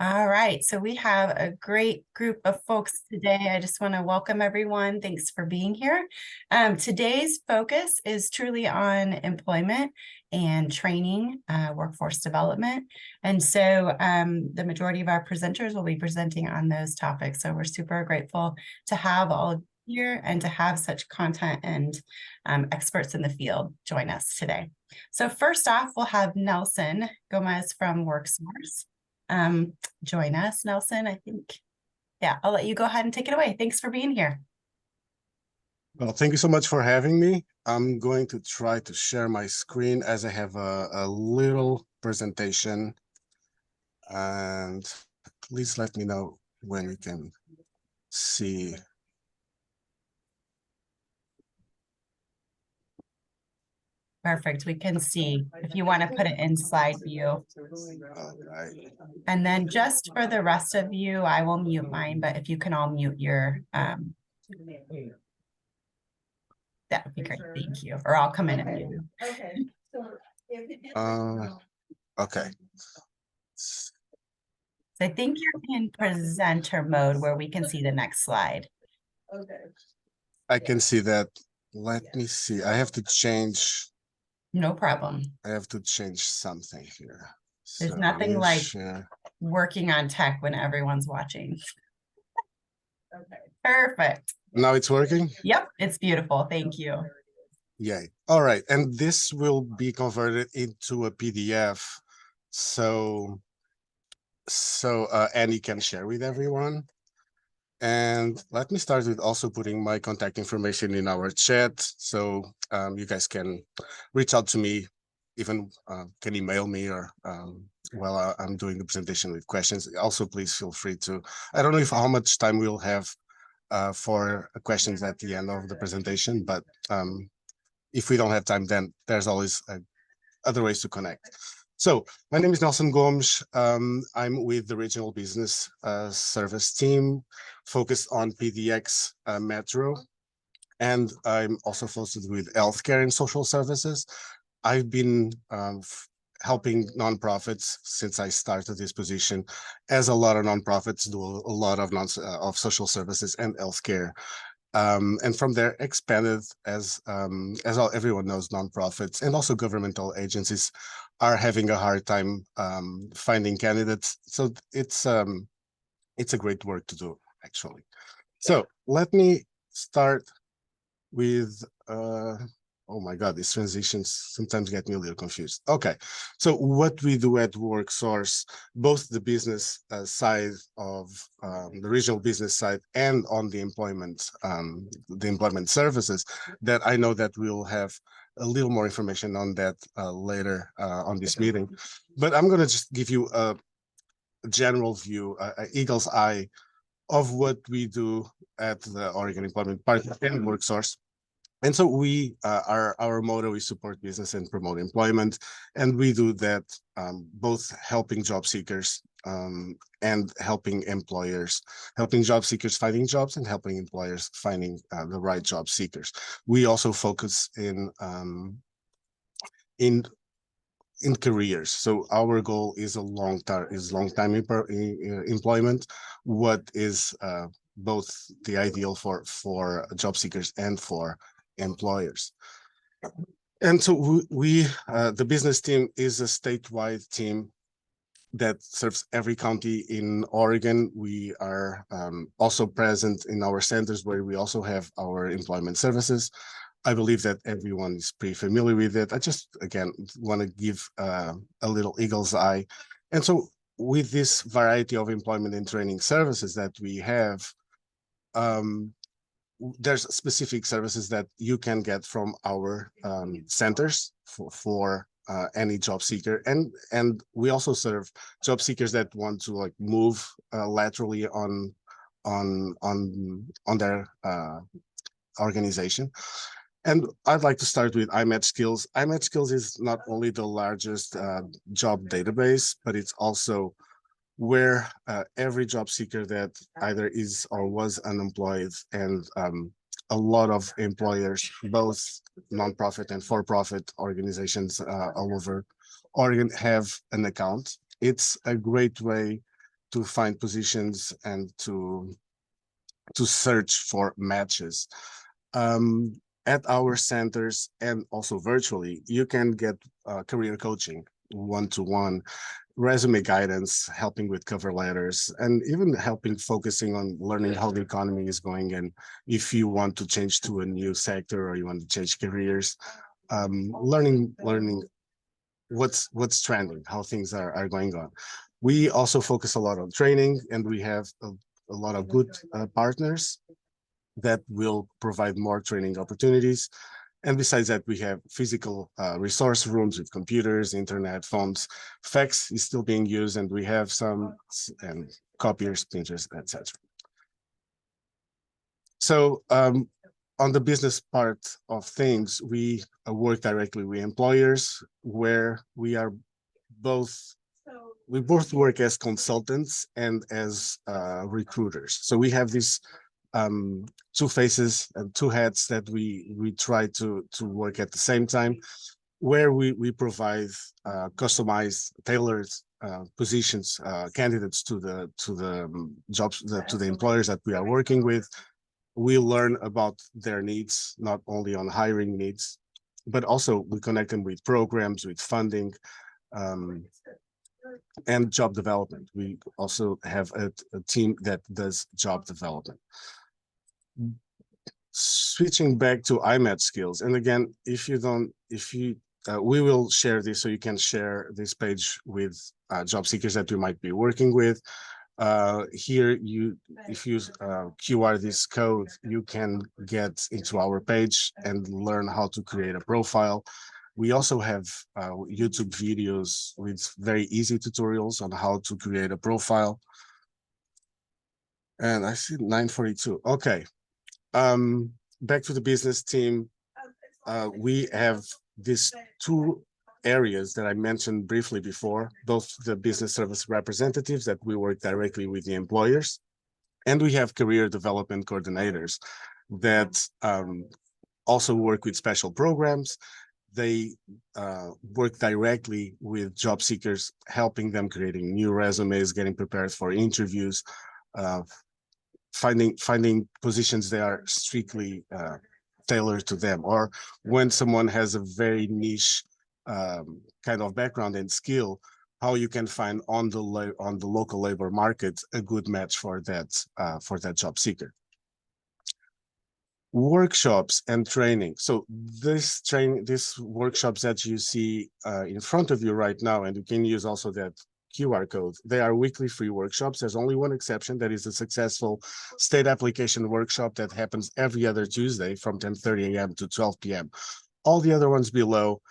All right, so we have a great group of folks today. I just want to welcome everyone. Thanks for being here. Today's focus is truly on employment and training, workforce development. And so the majority of our presenters will be presenting on those topics. So we're super grateful to have all of you here and to have such content and experts in the field join us today. So first off, we'll have Nelson Gomes from WorkSource. Join us, Nelson. I think, yeah, I'll let you go ahead and take it away. Thanks for being here. Well, thank you so much for having me. I'm going to try to share my screen as I have a little presentation. And please let me know when you can see. Perfect. We can see if you want to put it in slide view. All right. And then just for the rest of you, I will mute mine, but if you can all mute your, that would be great. Thank you. Or I'll come in and mute you. Okay. So I think you're in presenter mode where we can see the next slide. Okay. I can see that. Let me see. I have to change. No problem. I have to change something here. There's so nothing like share. Working on tech when everyone's watching. Okay. Perfect. Now it's working? Yep, it's beautiful. Thank you. Yay. All right. And this will be converted into a PDF. So Annie can share with everyone. And let me start with also putting my contact information in our chat. So you guys can reach out to me, even can email me or while I'm doing the presentation with questions. Also, please feel free to, I don't know how much time we'll have for questions at the end of the presentation, but if we don't have time, then there's always other ways to connect. So my name is Nelson Gomes. I'm with the Regional Business Service team focused on PDX Metro. And I'm also focused with healthcare and social services. I've been helping nonprofits since I started this position, as a lot of nonprofits do a lot of social services and healthcare. And from there expanded as everyone knows, nonprofits and also governmental agencies are having a hard time finding candidates. So it's a great work to do, actually. So let me start with oh my God, these transitions sometimes get me a little confused. Okay, so what we do at WorkSource, both the business side of the regional business side and on the employment services, that I know that we'll have a little more information on that later on this meeting. But I'm going to just give you a general view, eagle's eye of what we do at the Oregon Employment Partner and WorkSource. And so we our motto is support business and promote employment, and we do that both helping job seekers and helping employers, helping job seekers finding jobs and helping employers finding the right job seekers. We also focus in careers. So our goal is long-time employment. What is both the ideal for job seekers and for employers. And so we the business team is a statewide team that serves every county in Oregon. We are also present in our centers where we also have our employment services. I believe that everyone is pretty familiar with it. I just, again, want to give a little eagle's eye. And so with this variety of employment and training services that we have, there's specific services that you can get from our centers for any job seeker, and we also serve job seekers that want to like move laterally on their organization. And I'd like to start with iMatch Skills. iMatch Skills is not only the largest job database, but it's also where every job seeker that either is or was unemployed, and a lot of employers, both nonprofit and for-profit organizations all over Oregon, have an account. It's a great way find positions and to search for matches. At our centers and also virtually, you can get career coaching, one-to-one, resume guidance, helping with cover letters, and even helping focusing on learning how the economy is going. And if you want to change to a new sector or you want to change careers, learning what's trending, how things are going on. We also focus a lot on training, and we have a lot of good partners that will provide more training opportunities. And besides that, we have physical resource rooms with computers, internet, phones. Fax is still being used, and we have some and copiers, printers, etc. So on the business part of things, we work directly with employers, where we both work as consultants and as recruiters. So we have these two faces and two hats that we try to work at the same time, where we provide customized, tailored positions, candidates to the jobs, to the employers that we are working with. We learn about their needs, not only on hiring needs, but also we connect them with programs, with funding, and job development. We also have a team that does job development. Switching back to IMAT skills, and again, we will share this, so you can share this page with job seekers that you might be working with. Here, if you QR this code, you can get into our page and learn how to create a profile. We also have YouTube videos with very easy tutorials on how to create a profile. And I see 9:42. Okay. Back to the business team. We have these two areas that I mentioned briefly before, both the business service representatives that we work directly with the employers, and we have career development coordinators that also work with special programs. They work directly with job seekers, helping them creating new resumes, getting prepared for interviews, finding positions that are strictly tailored to them, or when someone has a very niche kind of background and skill, how you can find on the local labor market a good match for that job seeker. Workshops and training. So these workshops that you see in front of you right now, and you can use also that QR code. They are weekly free workshops. There's only one exception. That is a successful state application workshop that happens every other Tuesday from 10:30 a.m. to 12 p.m. All the other ones below,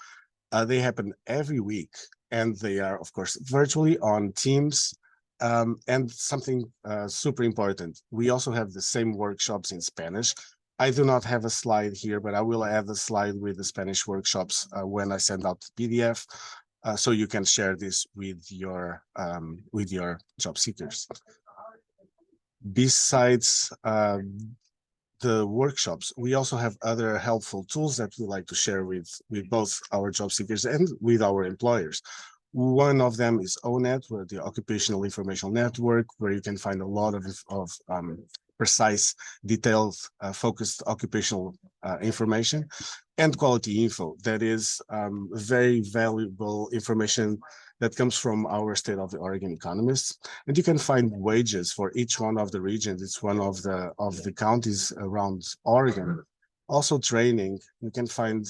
they happen every week, and they are, of course, virtually on Teams. And something super important, we also have the same workshops in Spanish. I do not have a slide here, but I will add the slide with the Spanish workshops when I send out the PDF. So you can share this with your job seekers. Besides the workshops, we also have other helpful tools that we like to share with both our job seekers and with our employers. One of them is ONET, where the Occupational Information Network, where you can find a lot of precise, detailed, focused occupational information, and Quality Info. That is very valuable information that comes from our State of the Oregon economists. And you can find wages for each one of the regions, each one of the counties around Oregon. Also training, you can find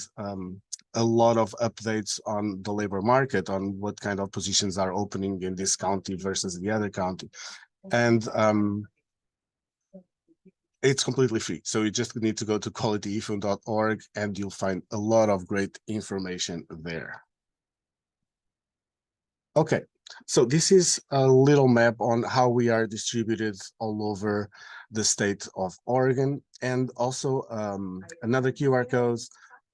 a lot of updates on the labor market, on what kind of positions are opening in this county versus the other county. And it's completely free. So you just need to go to qualityinfo.org and you'll find a lot of great information there. Okay, so this is a little map on how we are distributed all over the state of Oregon, and also another QR code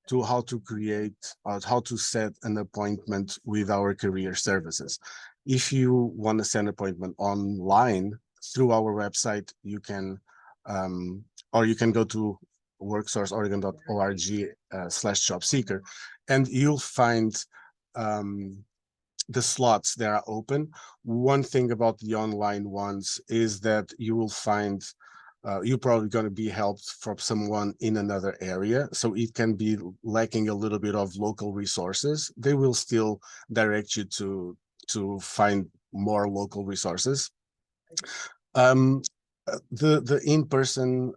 to how to create, how to set an appointment with our career services. If you want to set an appointment online through our website, you can, or you can go to worksourceoregon.org/jobseeker, and you'll find the slots that are open. One thing about the online ones is that you will find you're probably going to be helped from someone in another area. So it can be lacking a little bit of local resources. They will still direct you to find more local resources. The in-person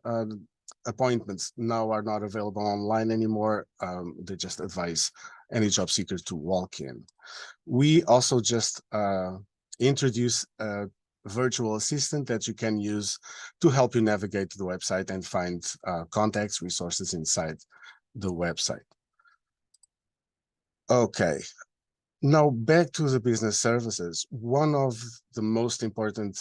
appointments now are not available online anymore. They just advise any job seeker to walk in. We also just introduce a virtual assistant that you can use to help you navigate the website and find contacts, resources inside the website. Okay. Now back to the business services. One of the most important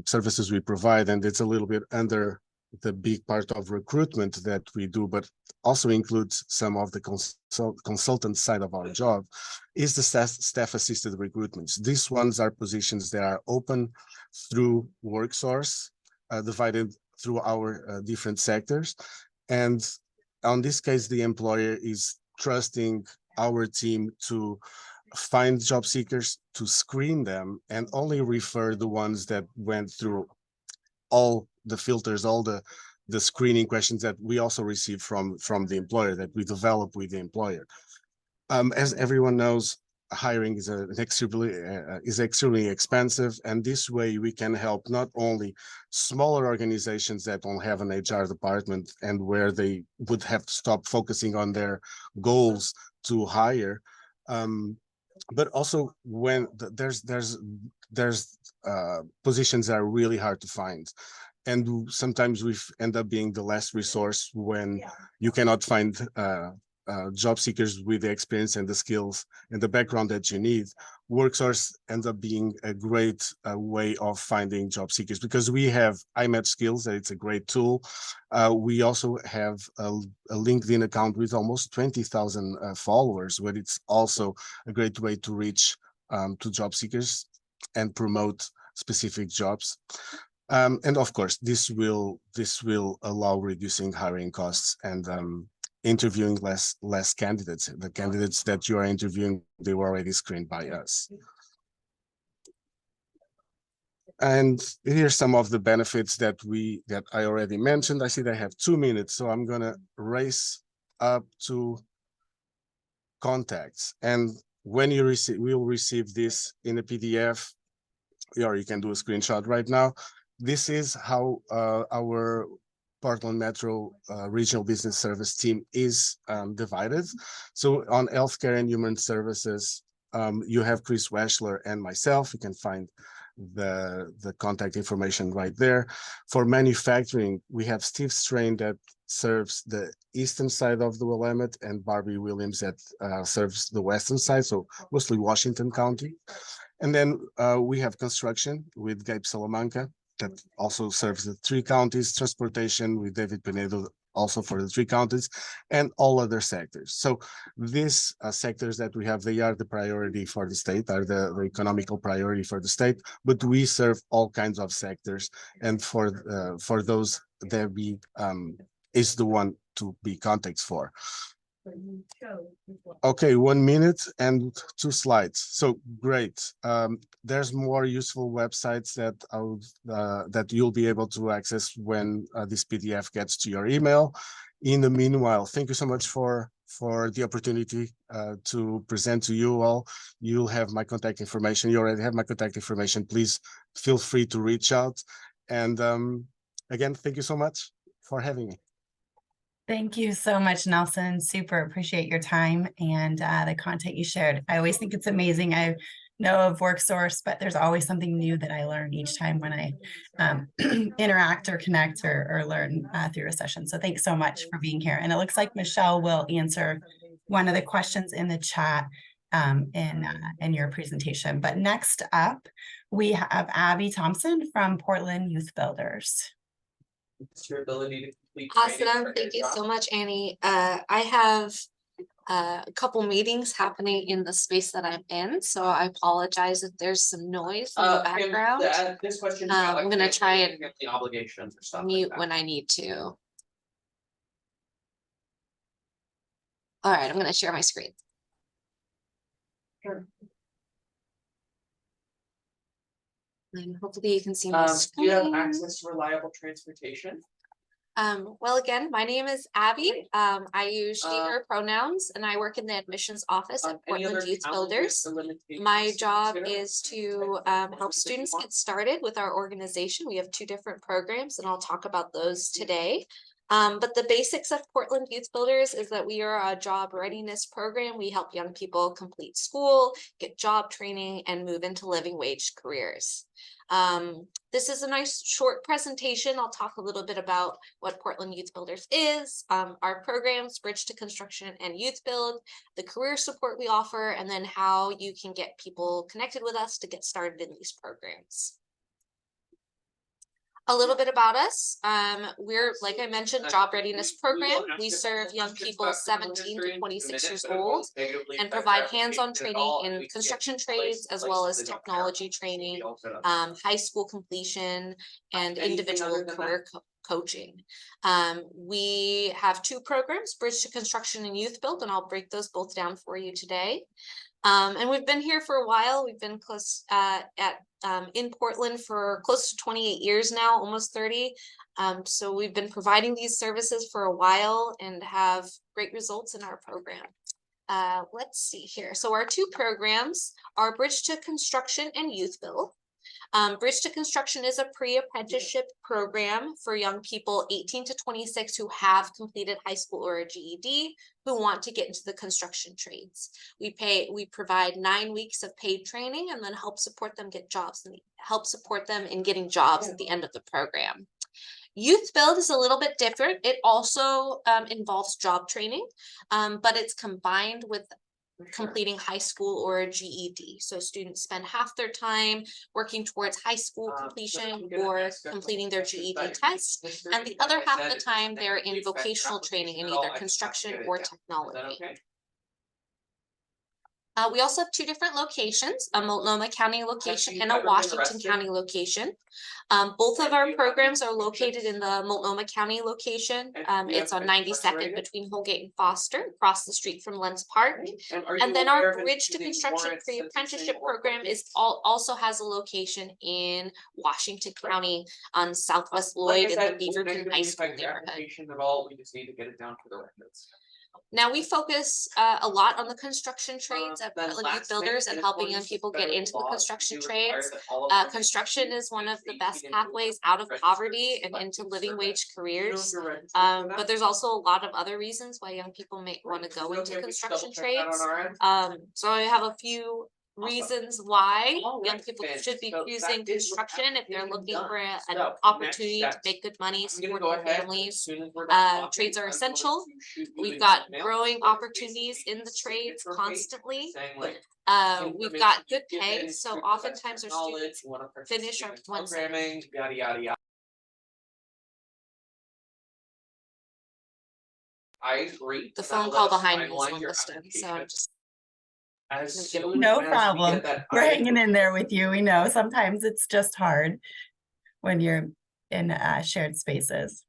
services we provide, and it's a little bit under the big part of recruitment that we do, but also includes some of the consultant side of our job, is the staff assisted recruitments. These ones are positions that are open through WorkSource, divided through our different sectors. And on this case, the employer is trusting our team to find job seekers, to screen them, and only refer the ones that went through all the filters, all the screening questions that we also receive from the employer, that we develop with the employer. As everyone knows, hiring is extremely expensive, and this way we can help not only smaller organizations that don't have an HR department and where they would have to stop focusing on their goals to hire, but also when there's positions that are really hard to find, and sometimes we end up being the last resource when you cannot find job seekers with the experience and the skills and the background that you need. WorkSource ends up being a great way of finding job seekers, because we have iMatch Skills, that it's a great tool. We also have a LinkedIn account with almost 20,000 followers, where it's also a great way to reach to job seekers and promote specific jobs. And of course, this will allow reducing hiring costs and interviewing less candidates. The candidates that you are interviewing, they were already screened by us. And here's some of the benefits that I already mentioned. I see that I have 2 minutes, so I'm gonna race up to contacts. And when you will receive this in a PDF, or you can do a screenshot right now. This is how our Portland Metro Regional Business Service team is divided. So on healthcare and human services, you have Chris Weschler and myself. You can find the contact information right there. For manufacturing, we have Steve Strain that serves the eastern side of the Willamette, and Barbie Williams that serves the western side, so mostly Washington County. And then we have construction with Gabe Salamanca that also serves the 3 counties, transportation with David Pinedo also for the 3 counties, and all other sectors. So these sectors that we have, they are the priority for the state, are the economical priority for the state, but we serve all kinds of sectors. And for those that we is the one to be contacts for. Okay, 1 minute and 2 slides. So great. There's more useful websites that that you'll be able to access when this PDF gets to your email. In the meanwhile, thank you so much for the opportunity to present to you all. You'll have my contact information. You already have my contact information. Please feel free to reach out. And again, thank you so much for having me. Thank you so much, Nelson. Super appreciate your time and the content you shared. I always think it's amazing. I know of WorkSource, but there's always something new that I learn each time when I interact or connect or learn through a session. So thanks so much for being here. And it looks like Michelle will answer one of the questions in the chat in your presentation. But next up, we have Abby Thompson from Portland Youth Builders. It's your ability to complete. Awesome. Thank you so much, Annie. I have a couple meetings happening in the space that I'm in, so I apologize if there's some noise in the background. This question. I'm gonna try and the obligations or stuff mute like that. when I need to. All right, I'm gonna share my screen. Sure. And hopefully you can see my Do you have screen. access to reliable transportation? Well, again, my name is Abby. I use she, her pronouns, and I work in the admissions office at Any other Portland Youth challenges Builders. or limitations My to job consider? is to help students get started with our organization. We have 2 different programs, and I'll talk about those today. But the basics of Portland Youth Builders is that we are a job readiness program. We help young people complete school, get job training, and move into living wage careers. This is a nice short presentation. I'll talk a little bit about what Portland Youth Builders is, our programs, Bridge to Construction and Youth Build, the career support we offer, and then how you can get people connected with us to get started in these programs. A little bit about us. We're, like I mentioned, job readiness program. We serve young people 17 to 26 years old and provide hands-on training in construction trades as well as technology training, high school completion, and individual career coaching. We have 2 programs, Bridge to Construction and Youth Build, and I'll break those both down for you today. And we've been here for a while. We've been close in Portland for close to 28 years now, almost 30. So we've been providing these services for a while and have great results in our program. Let's see here. So our 2 programs are Bridge to Construction and Youth Build. Bridge to Construction is a pre-apprenticeship program for young people 18 to 26 who have completed high school or a GED who want to get into the construction trades. We provide 9 weeks of paid training and then help support them get jobs and help support them in getting jobs at the end of the program. Youth Build is a little bit different. It also involves job training, but it's combined with completing high school or a GED. So students spend half their time working towards high school completion or completing their GED test, and the other half of the time they're in vocational training in either construction or technology. We also have 2 different locations, a Multnomah County location and a Washington County location. Both of our programs are located in the Multnomah County location. It's on 92nd between Holgate and Foster, across the street from Lens Park. And then our Bridge to Construction pre-apprenticeship program also has a location in Washington County on Southwest Lloyd in the Beaverton High School neighborhood. We just need to get it down for the records. Now we focus a lot on the construction trades at Portland Youth Builders and helping young people get into the construction trades. Construction is one of the best pathways out of poverty and into living wage careers. But there's also a lot of other reasons why young people may want to go into construction trades. So I have a few reasons why young people should be choosing construction if they're looking for an opportunity to make good money, support their families. Trades are essential. We've got growing opportunities in the trades constantly. We've got good pay, so oftentimes our students finish our programming, yada yada yada. I agree. The phone call behind me is on this time, so I'm just. No problem. We're hanging in there with you. We know sometimes it's just hard when you're in shared spaces.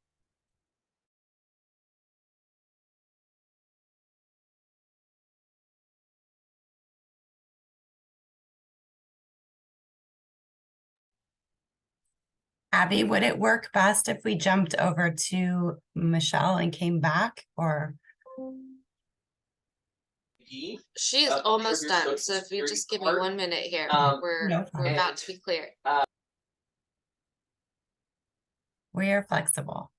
Abby, would it work best if we jumped over to Michelle and came back, or? She's almost done, so if you just give me 1 minute here, we're about to be clear. We are flexible.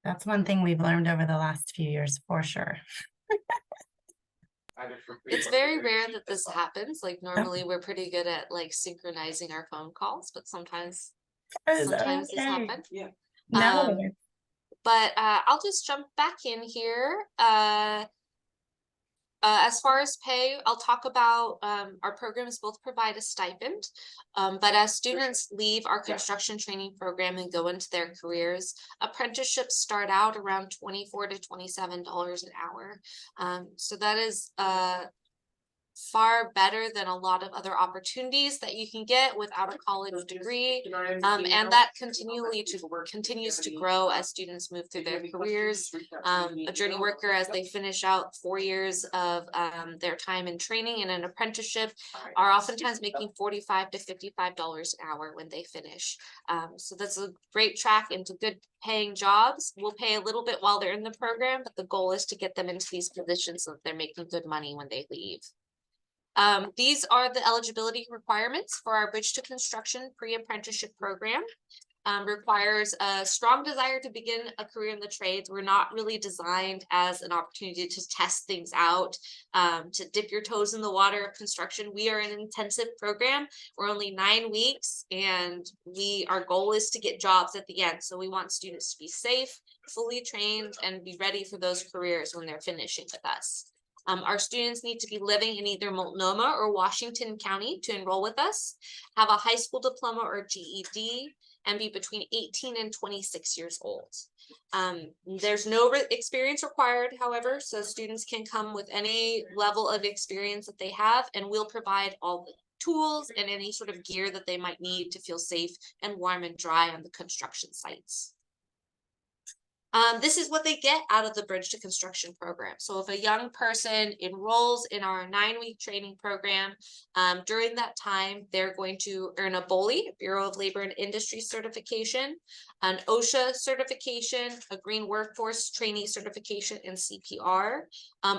That's one thing we've learned over the last few years, for sure. It's very rare that this happens. Like normally we're pretty good at like synchronizing our phone calls, but sometimes this happens. Yeah. No. But I'll just jump back in here. As far as pay, I'll talk about our programs both provide a stipend, but as students leave our construction training program and go into their careers, apprenticeships start out around $24 to $27 an hour. So that is far better than a lot of other opportunities that you can get without a college degree. And that continues to grow as students move through their careers. A journey worker, as they finish out 4 years of their time in training and an apprenticeship, are oftentimes making $45 to $55 an hour when they finish. So that's a great track into good paying jobs. We'll pay a little bit while they're in the program, but the goal is to get them into these positions so that they're making good money when they leave. These are the eligibility requirements for our Bridge to Construction pre-apprenticeship program. Requires a strong desire to begin a career in the trades. We're not really designed as an opportunity to test things out, to dip your toes in the water of construction. We are an intensive program. We're only 9 weeks, and our goal is to get jobs at the end. So we want students to be safe, fully trained, and be ready for those careers when they're finishing with us. Our students need to be living in either Multnomah or Washington County to enroll with us, have a high school diploma or GED, and be between 18 and 26 years old. There's no experience required, however, so students can come with any level of experience that they have, and we'll provide all the tools and any sort of gear that they might need to feel safe and warm and dry on the construction sites. This is what they get out of the Bridge to Construction program. So if a young person enrolls in our 9-week training program, during that time, they're going to earn a BOLI, Bureau of Labor and Industry certification, an OSHA certification, a Green Workforce Trainee certification, and CPR.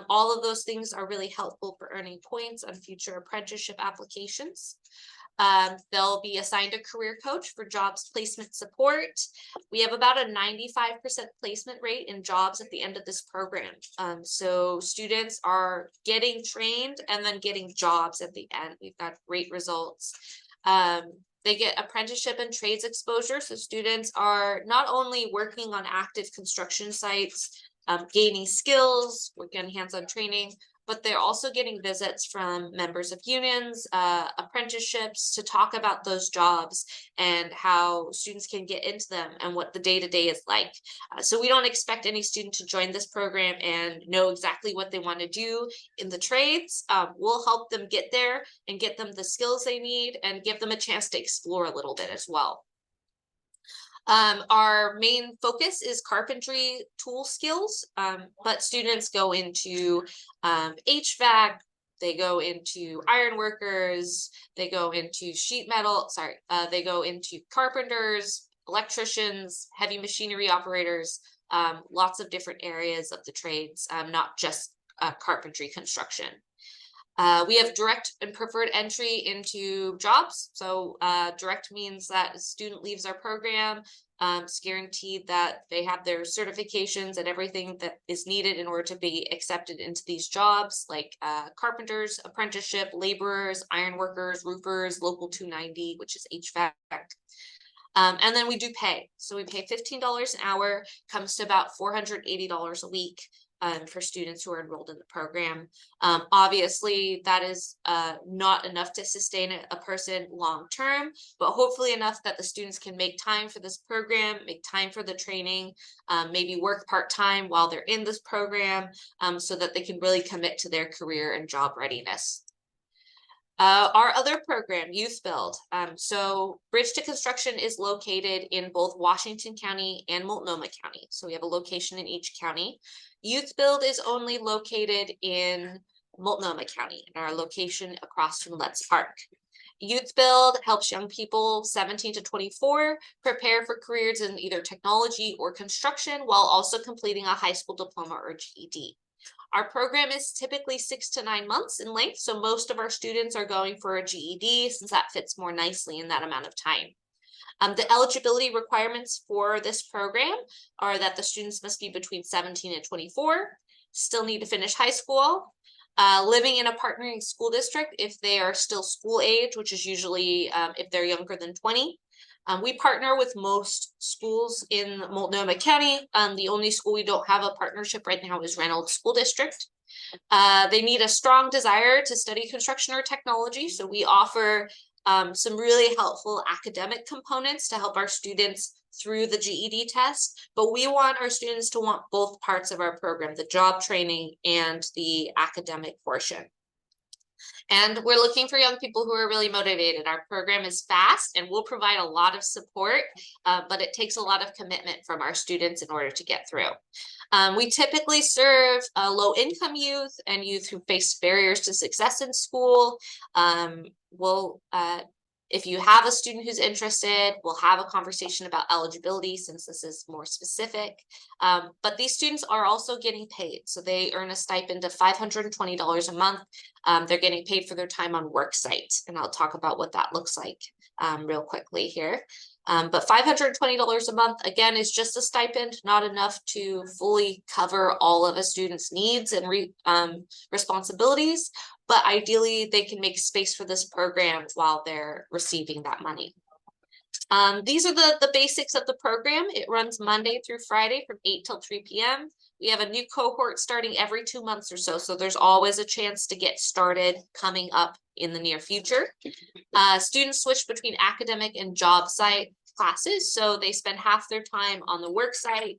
All of those things are really helpful for earning points on future apprenticeship applications. They'll be assigned a career coach for jobs placement support. We have about a 95% placement rate in jobs at the end of this program. So students are getting trained and then getting jobs at the end. We've got great results. They get apprenticeship and trades exposure. So students are not only working on active construction sites, gaining skills, working on hands-on training, but they're also getting visits from members of unions, apprenticeships, to talk about those jobs and how students can get into them and what the day-to-day is like. So we don't expect any student to join this program and know exactly what they want to do in the trades. We'll help them get there and get them the skills they need and give them a chance to explore a little bit as well. Our main focus is carpentry tool skills, but students go into HVAC, they go into iron workers, they go into they go into carpenters, electricians, heavy machinery operators, lots of different areas of the trades, not just carpentry construction. We have direct and preferred entry into jobs. So direct means that a student leaves our program, it's guaranteed that they have their certifications and everything that is needed in order to be accepted into these jobs, like carpenters, apprenticeship, laborers, iron workers, roofers, local 290, which is HVAC. And then we do pay. So we pay $15 an hour, comes to about $480 a week. For students who are enrolled in the program. Obviously, that is not enough to sustain a person long-term, but hopefully enough that the students can make time for this program, make time for the training, maybe work part-time while they're in this program, so that they can really commit to their career and job readiness. Our other program, Youth Build. So Bridge to Construction is located in both Washington County and Multnomah County. So we have a location in each county. Youth Build is only located in Multnomah County, in our location across from Letts Park. Youth Build helps young people 17 to 24 prepare for careers in either technology or construction while also completing a high school diploma or GED. Our program is typically 6 to 9 months in length, so most of our students are going for a GED since that fits more nicely in that amount of time. The eligibility requirements for this program are that the students must be between 17 and 24, still need to finish high school, living in a partnering school district if they are still school age, which is usually if they're younger than 20. We partner with most schools in Multnomah County. The only school we don't have a partnership right now is Reynolds School District. They need a strong desire to study construction or technology, so we offer some really helpful academic components to help our students through the GED test, but we want our students to want both parts of our program, the job training and the academic portion. And we're looking for young people who are really motivated. Our program is fast and will provide a lot of support, but it takes a lot of commitment from our students in order to get through. We typically serve low-income youth and youth who face barriers to success in school. If you have a student who's interested, we'll have a conversation about eligibility since this is more specific. But these students are also getting paid. So they earn a stipend of $520 a month. They're getting paid for their time on worksite. And I'll talk about what that looks like real quickly here. But $520 a month, again, is just a stipend, not enough to fully cover all of a student's needs and responsibilities. But ideally, they can make space for this program while they're receiving that money. These are the basics of the program. It runs Monday through Friday from 8 till 3 p.m. We have a new cohort starting every 2 months or so. So there's always a chance to get started coming up in the near future. Students switch between academic and job site classes. So they spend half their time on the work site,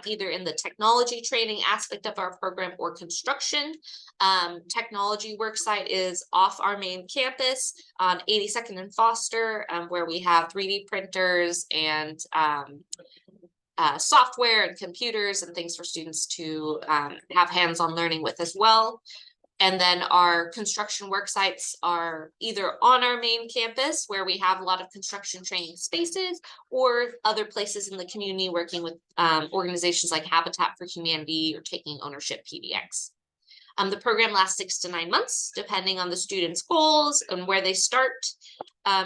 either in the technology training aspect of our program or construction. Technology work site is off our main campus on 82nd and Foster, where we have 3D printers and software and computers and things for students to have hands-on learning with as well. And then our construction work sites are either on our main campus where we have a lot of construction training spaces, or other places in the community working with organizations like Habitat for Humanity or Taking Ownership PDX. The program lasts 6 to 9 months, depending on the student's goals and where they start.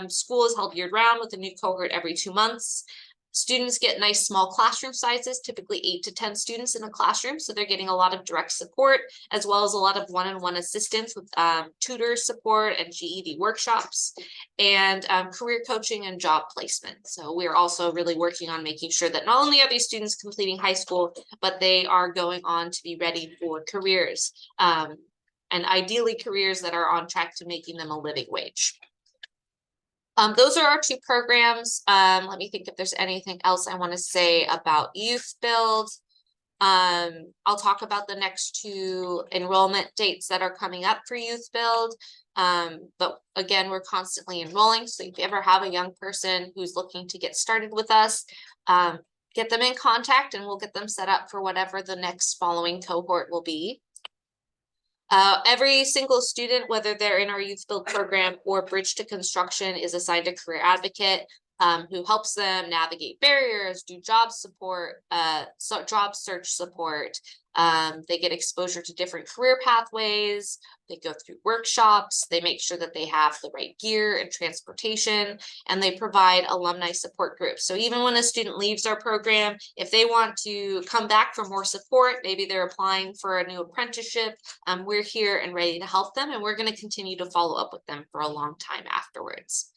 School is held year-round with a new cohort every 2 months. Students get nice small classroom sizes, typically 8 to 10 students in a classroom. So they're getting a lot of direct support, as well as a lot of one-on-one assistance with tutor support and GED workshops, and career coaching and job placement. So we're also really working on making sure that not only are these students completing high school, but they are going on to be ready for careers, and ideally careers that are on track to making them a living wage. Those are our 2 programs. Let me think if there's anything else I want to say about Youth Build. I'll talk about the next 2 enrollment dates that are coming up for Youth Build. But again, we're constantly enrolling. So if you ever have a young person who's looking to get started with us, get them in contact and we'll get them set up for whatever the next following cohort will be. Every single student, whether they're in our Youth Build program or Bridge to Construction, is assigned a career advocate who helps them navigate barriers, do job support, job search support. They get exposure to different career pathways. They go through workshops. They make sure that they have the right gear and transportation, and they provide alumni support groups. So even when a student leaves our program, if they want to come back for more support, maybe they're applying for a new apprenticeship, we're here and ready to help them, and we're going to continue to follow up with them for a long time afterwards.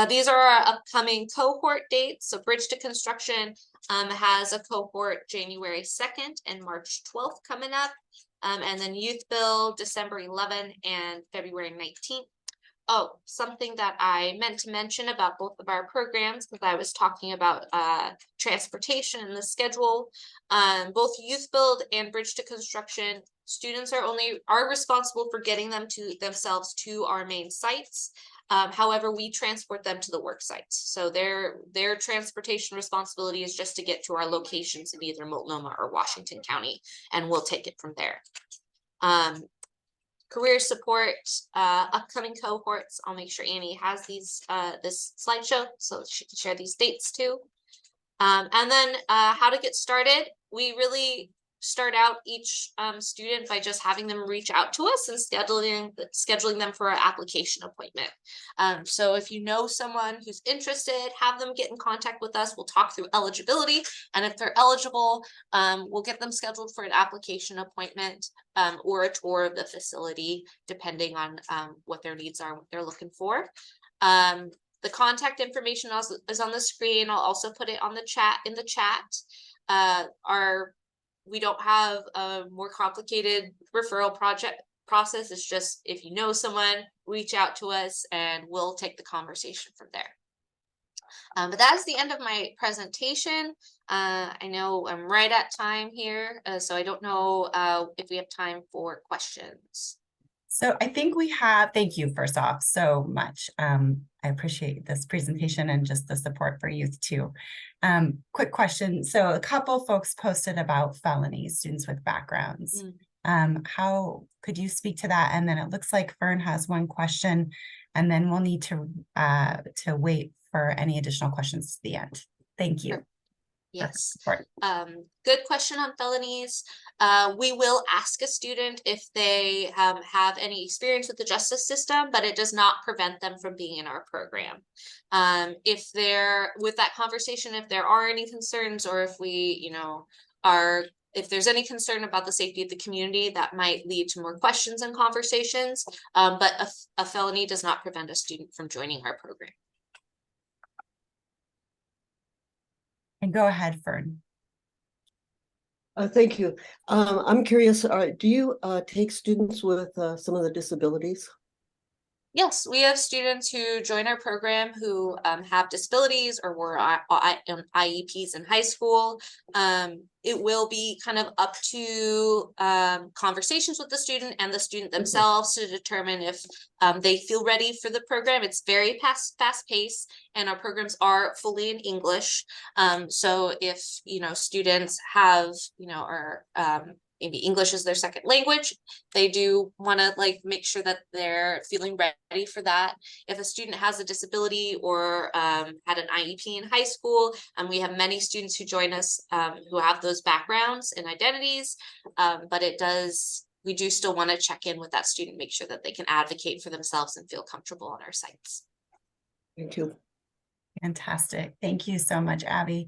These are our upcoming cohort dates. So Bridge to Construction has a cohort January 2nd and March 12th coming up. And then Youth Build December 11th and February 19th. Oh, something that I meant to mention about both of our programs, because I was talking about transportation and the schedule. Both Youth Build and Bridge to Construction, students are responsible for getting themselves to our main sites. However, we transport them to the work sites. So their transportation responsibility is just to get to our locations in either Multnomah or Washington County, and we'll take it from there. Career support, upcoming cohorts. I'll make sure Annie has these this slideshow so she can share these dates too. And then how to get started. We really start out each student by just having them reach out to us and scheduling them for an application appointment. So if you know someone who's interested, have them get in contact with us. We'll talk through eligibility, and if they're eligible, we'll get them scheduled for an application appointment or a tour of the facility, depending on what their needs are, what they're looking for. The contact information also is on the screen. I'll also put it on the chat in the chat. We don't have a more complicated referral process. It's just if you know someone, reach out to us and we'll take the conversation from there. But that is the end of my presentation. I know I'm right at time here, so I don't know if we have time for questions. So I think we have, thank you first off so much. I appreciate this presentation and just the support for youth too. Quick question. So a couple folks posted about felonies, students with backgrounds. How could you speak to that? And then it looks like Fern has one question, and then we'll need to wait for any additional questions to the end. Thank you. Yes. Right. Good question on felonies. We will ask a student if they have any experience with the justice system, but it does not prevent them from being in our program. If they're with that conversation, if there are any concerns, or if we, you know, if there's any concern about the safety of the community, that might lead to more questions and conversations. But a felony does not prevent a student from joining our program. And go ahead, Fern. Thank you. I'm curious, do you take students with some of the disabilities? Yes, we have students who join our program who have disabilities or were on IEPs in high school. It will be kind of up to conversations with the student and the student themselves to determine if they feel ready for the program. It's very fast paced, and our programs are fully in English. So if, you know, students have, you know, are maybe English is their second language, they do want to like make sure that they're feeling ready for that. If a student has a disability or had an IEP in high school, and we have many students who join us who have those backgrounds and identities, but we do still want to check in with that student, make sure that they can advocate for themselves and feel comfortable on our sites. Thank you. Fantastic. Thank you so much, Abby.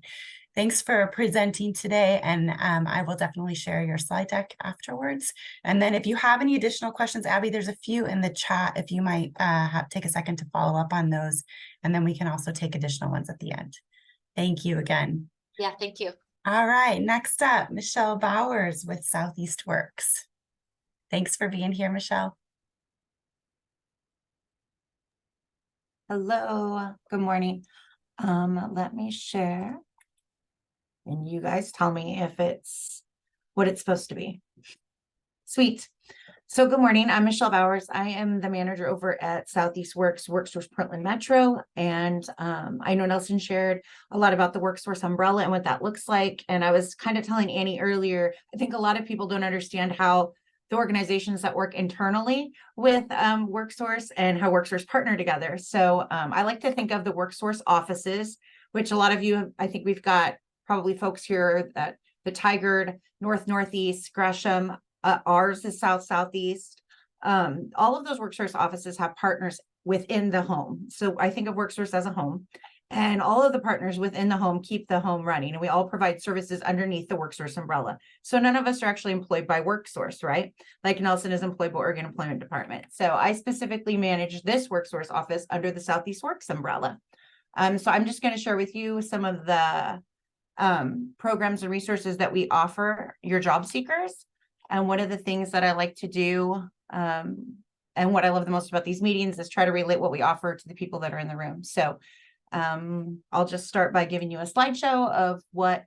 Thanks for presenting today, and I will definitely share your slide deck afterwards. And then if you have any additional questions, Abby, there's a few in the chat if you might take a second to follow up on those, and then we can also take additional ones at the end. Thank you again. Yeah, thank you. All right, next up, Michelle Bowers with Southeast Works. Thanks for being here, Michelle. Hello, good morning. Let me share. And you guys tell me if it's what it's supposed to be. Sweet. So good morning. I'm Michelle Bowers. I am the manager over at Southeast Works, WorkSource Portland Metro. And I know Nelson shared a lot about the WorkSource umbrella and what that looks like. And I was kind of telling Annie earlier, I think a lot of people don't understand how the organizations that work internally with WorkSource and how WorkSource partner together. So I like to think of the WorkSource offices, which a lot of you, I think we've got probably folks here that the Tigard, Northeast, Gresham, ours is Southeast. All of those WorkSource offices have partners within the home. So I think of WorkSource as a home, and all of the partners within the home keep the home running, and we all provide services underneath the WorkSource umbrella. So none of us are actually employed by WorkSource, right? Like Nelson is employed by Oregon Employment Department. So I specifically manage this WorkSource office under the Southeast Works umbrella. So I'm just going to share with you some of the programs and resources that we offer your job seekers. And one of the things that I like to do, and what I love the most about these meetings, is try to relate what we offer to the people that are in the room. So I'll just start by giving you a slideshow of what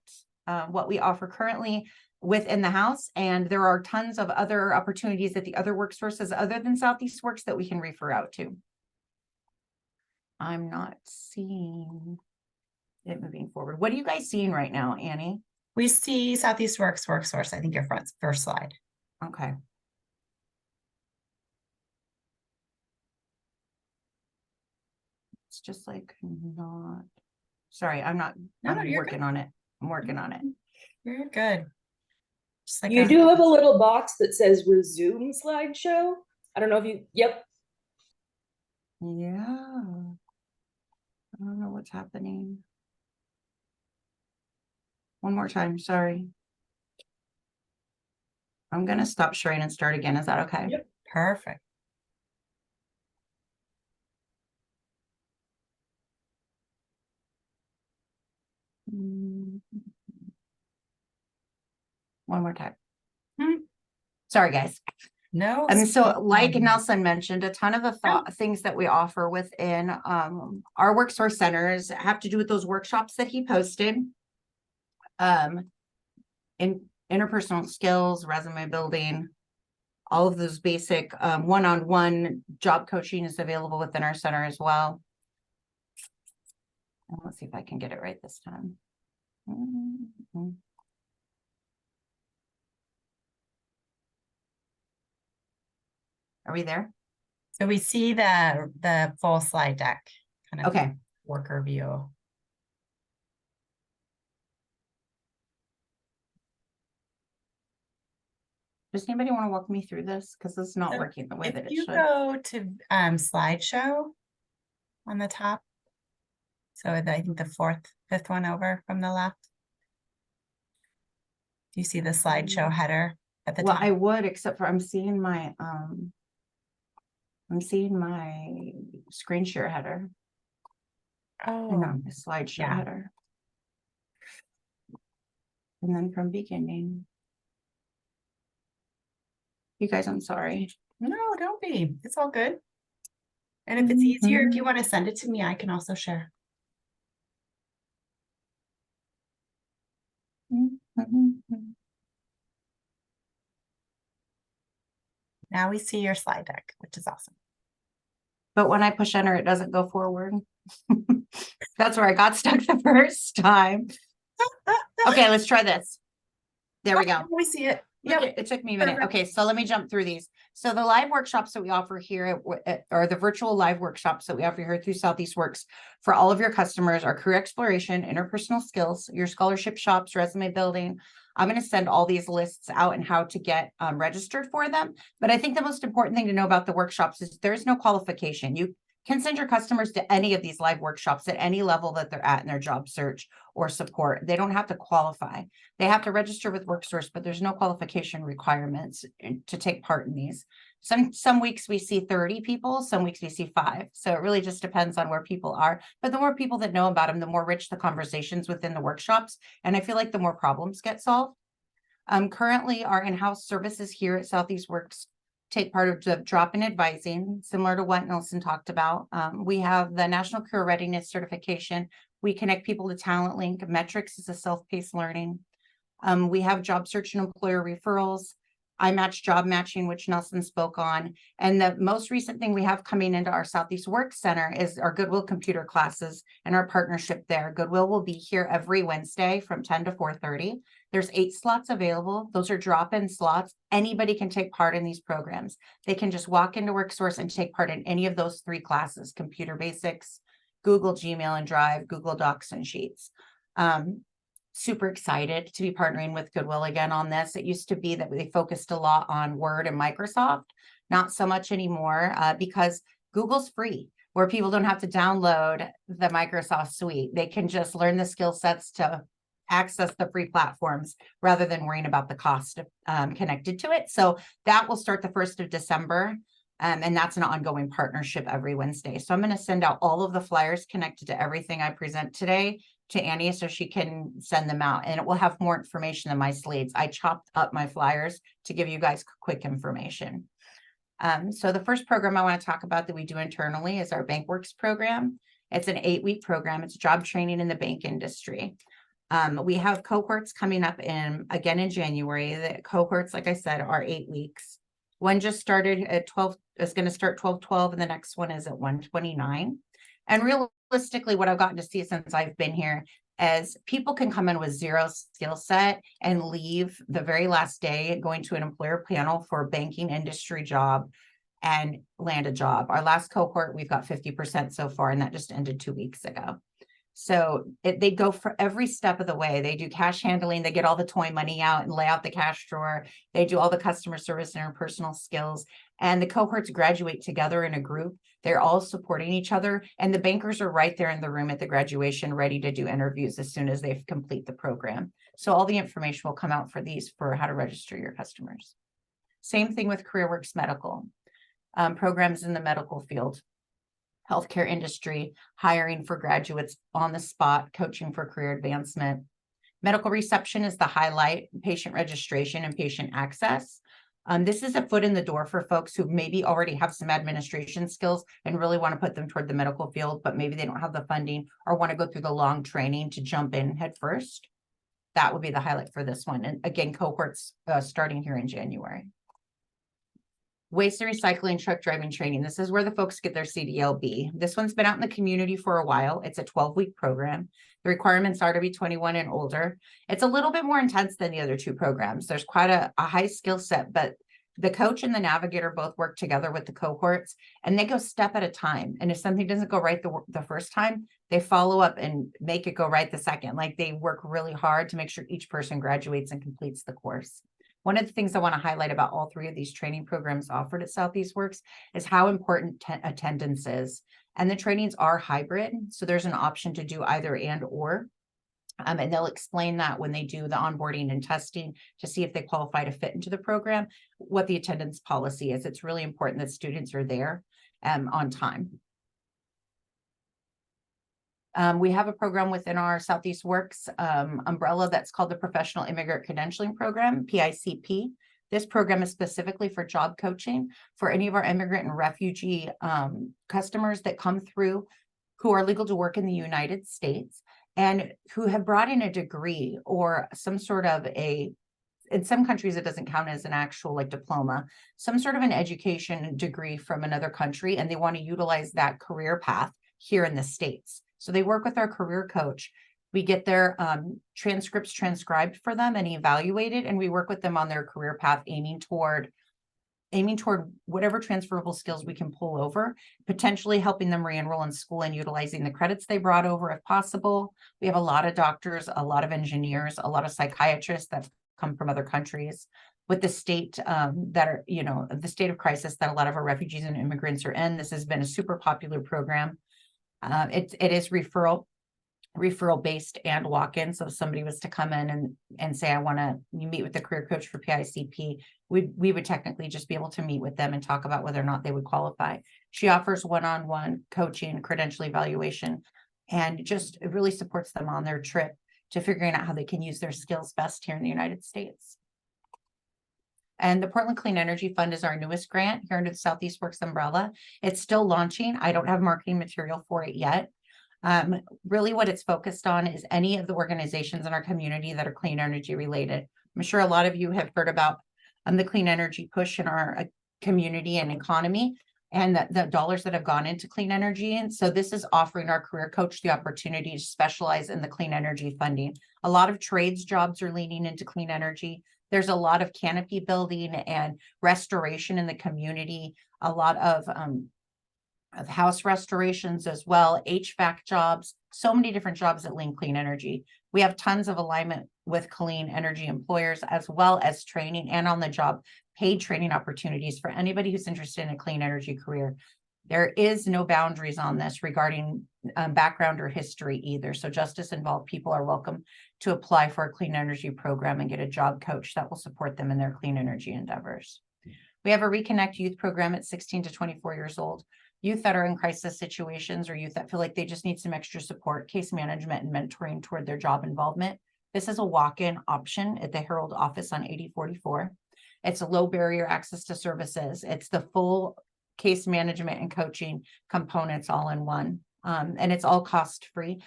we offer currently within the house. And there are tons of other opportunities at the other work sources other than Southeast Works that we can refer out to. I'm not seeing it moving forward. What are you guys seeing right now, Annie? We see Southeast Works, WorkSource. I think your first slide. Okay. It's just like not, sorry, I'm not, I'm working on it. I'm working on it. You're good. Just like you do have a little box that says resume slideshow. I don't know if you, yep. Yeah. I don't know what's happening. One more time, sorry. I'm gonna stop sharing and start again. Is that okay? Yep. Perfect. One more time. Hmm. Sorry, guys. No. And so, like Nelson mentioned, a ton of the things that we offer within our WorkSource centers have to do with those workshops that he posted. In interpersonal skills, resume building, all of those basic one-on-one job coaching is available within our center as well. And let's see if I can get it right this time. Are we there? So we see the full slide deck, kind of Okay. worker view. Does anybody want to walk me through this? Because it's not So working the way If that it you should. go to slideshow on the top, so I think the fifth one over from the left. Do you see the slideshow header at the Well, top? I would, except for I'm seeing my screen share header. Oh, No, the slideshow yeah. header. And then from beginning. You guys, I'm sorry. No, don't be. It's all good. And if it's easier, if you want to send it to me, I can also share. Now we see your slide deck, which is awesome. But when I push enter, it doesn't go forward. That's where I got stuck the first time. Okay, let's try this. There we go. We see it. Yep, Yep. it took me a minute. Perfect. Okay, so let me jump through these. So the live workshops that we offer here or the virtual live workshops that we offer here through Southeast Works for all of your customers are career exploration, interpersonal skills, your scholarship shops, resume building. I'm going to send all these lists out and how to get registered for them. But I think the most important thing to know about the workshops is there's no qualification. You can send your customers to any of these live workshops at any level that they're at in their job search or support. They don't have to qualify. They have to register with WorkSource, but there's no qualification requirements to take part in these. Some weeks we see 30 people, some weeks we see 5. So it really just depends on where people are. But the more people that know about them, the more rich the conversations within the workshops. And I feel like the more problems get solved. Currently, our in-house services here at Southeast Works take part of the drop-in advising, similar to what Nelson talked about. We have the National Career Readiness Certification. We connect people to Talent Link. Metrics is a self-paced learning. We have job search and employer referrals. I match job matching, which Nelson spoke on. And the most recent thing we have coming into our Southeast Work Center is our Goodwill computer classes and our partnership there. Goodwill will be here every Wednesday from 10 to 4:30. There's 8 slots available. Those are drop-in slots. Anybody can take part in these programs. They can just walk into WorkSource and take part in any of those 3 classes: computer basics, Google Gmail and Drive, Google Docs and Sheets. Super excited to be partnering with Goodwill again on this. It used to be that they focused a lot on Word and Microsoft, not so much anymore because Google's free, where people don't have to download the Microsoft suite. They can just learn the skill sets to access the free platforms rather than worrying about the cost connected to it. So that will start the 1st of December. And that's an ongoing partnership every Wednesday. So I'm going to send out all of the flyers connected to everything I present today to Annie so she can send them out, and it will have more information than my slides. I chopped up my flyers to give you guys quick information. So the first program I want to talk about that we do internally is our BankWorks program. It's an 8-week program. It's job training in the bank industry. We have cohorts coming up again in January. The cohorts, like I said, are 8 weeks. One just started at 12, is going to start 12/12, and the next one is at 1/29. And realistically, what I've gotten to see since I've been here is people can come in with 0 skill set and leave the very last day going to an employer panel for a banking industry job and land a job. Our last cohort, we've got 50% so far, and that just ended 2 weeks ago. So they go for every step of the way. They do cash handling. They get all the toy money out and lay out the cash drawer. They do all the customer service and interpersonal skills. And the cohorts graduate together in a group. They're all supporting each other. And the bankers are right there in the room at the graduation, ready to do interviews as soon as they complete the program. So all the information will come out for these for how to register your customers. Same thing with CareerWorks Medical. Programs in the medical field. Healthcare industry, hiring for graduates on the spot, coaching for career advancement. Medical reception is the highlight, patient registration and patient access. This is a foot in the door for folks who maybe already have some administration skills and really want to put them toward the medical field, but maybe they don't have the funding or want to go through the long training to jump in head first. That would be the highlight for this one. And again, cohorts starting here in January. Waste and recycling truck driving training. This is where the folks get their CDLB. This one's been out in the community for a while. It's a 12-week program. The requirements are to be 21 and older. It's a little bit more intense than the other two programs. There's quite a high skill set, but the coach and the navigator both work together with the cohorts, and they go step at a time. And if something doesn't go right the first time, they follow up and make it go right the second. Like, they work really hard to make sure each person graduates and completes the course. One of the things I want to highlight about all three of these training programs offered at Southeast Works is how important attendance is. And the trainings are hybrid, so there's an option to do either and or. And they'll explain that when they do the onboarding and testing to see if they qualify to fit into the program, what the attendance policy is. It's really important that students are there on time. We have a program within our Southeast Works umbrella that's called the Professional Immigrant Credentialing Program, PICP. This program is specifically for job coaching for any of our immigrant and refugee customers that come through who are legal to work in the United States and who have brought in a degree or some sort of in some countries, it doesn't count as an actual like diploma, some sort of an education degree from another country, and they want to utilize that career path here in the States. So they work with our career coach. We get their transcripts transcribed for them and evaluated, and we work with them on their career path, aiming toward whatever transferable skills we can pull over, potentially helping them re-enroll in school and utilizing the credits they brought over if possible. We have a lot of doctors, a lot of engineers, a lot of psychiatrists that come from other countries. With the state that are, the state of crisis that a lot of our refugees and immigrants are in, this has been a super popular program. It is referral based and walk-in. So if somebody was to come in and say, I want to meet with the career coach for PICP, we would technically just be able to meet with them and talk about whether or not they would qualify. She offers one-on-one coaching, credential evaluation, and just it really supports them on their trip to figuring out how they can use their skills best here in the United States. And the Portland Clean Energy Fund is our newest grant here under the Southeast Works umbrella. It's still launching. I don't have marketing material for it yet. Really what it's focused on is any of the organizations in our community that are clean energy related. I'm sure a lot of you have heard about the clean energy push in our community and economy, and the dollars that have gone into clean energy. And so this is offering our career coach the opportunity to specialize in the clean energy funding. A lot of trades jobs are leaning into clean energy. There's a lot of canopy building and restoration in the community, a lot of house restorations as well, HVAC jobs, so many different jobs that lean clean energy. We have tons of alignment with clean energy employers, as well as training and on the job paid training opportunities for anybody who's interested in a clean energy career. There is no boundaries on this regarding background or history either. So justice involved people are welcome to apply for a clean energy program and get a job coach that will support them in their clean energy endeavors. We have a Reconnect Youth program at 16 to 24 years old. Youth that are in crisis situations or youth that feel like they just need some extra support, case management, and mentoring toward their job involvement. This is a walk-in option at the Herald office on 8044. It's a low barrier access to services. It's the full case management and coaching components all in one. And it's all cost free.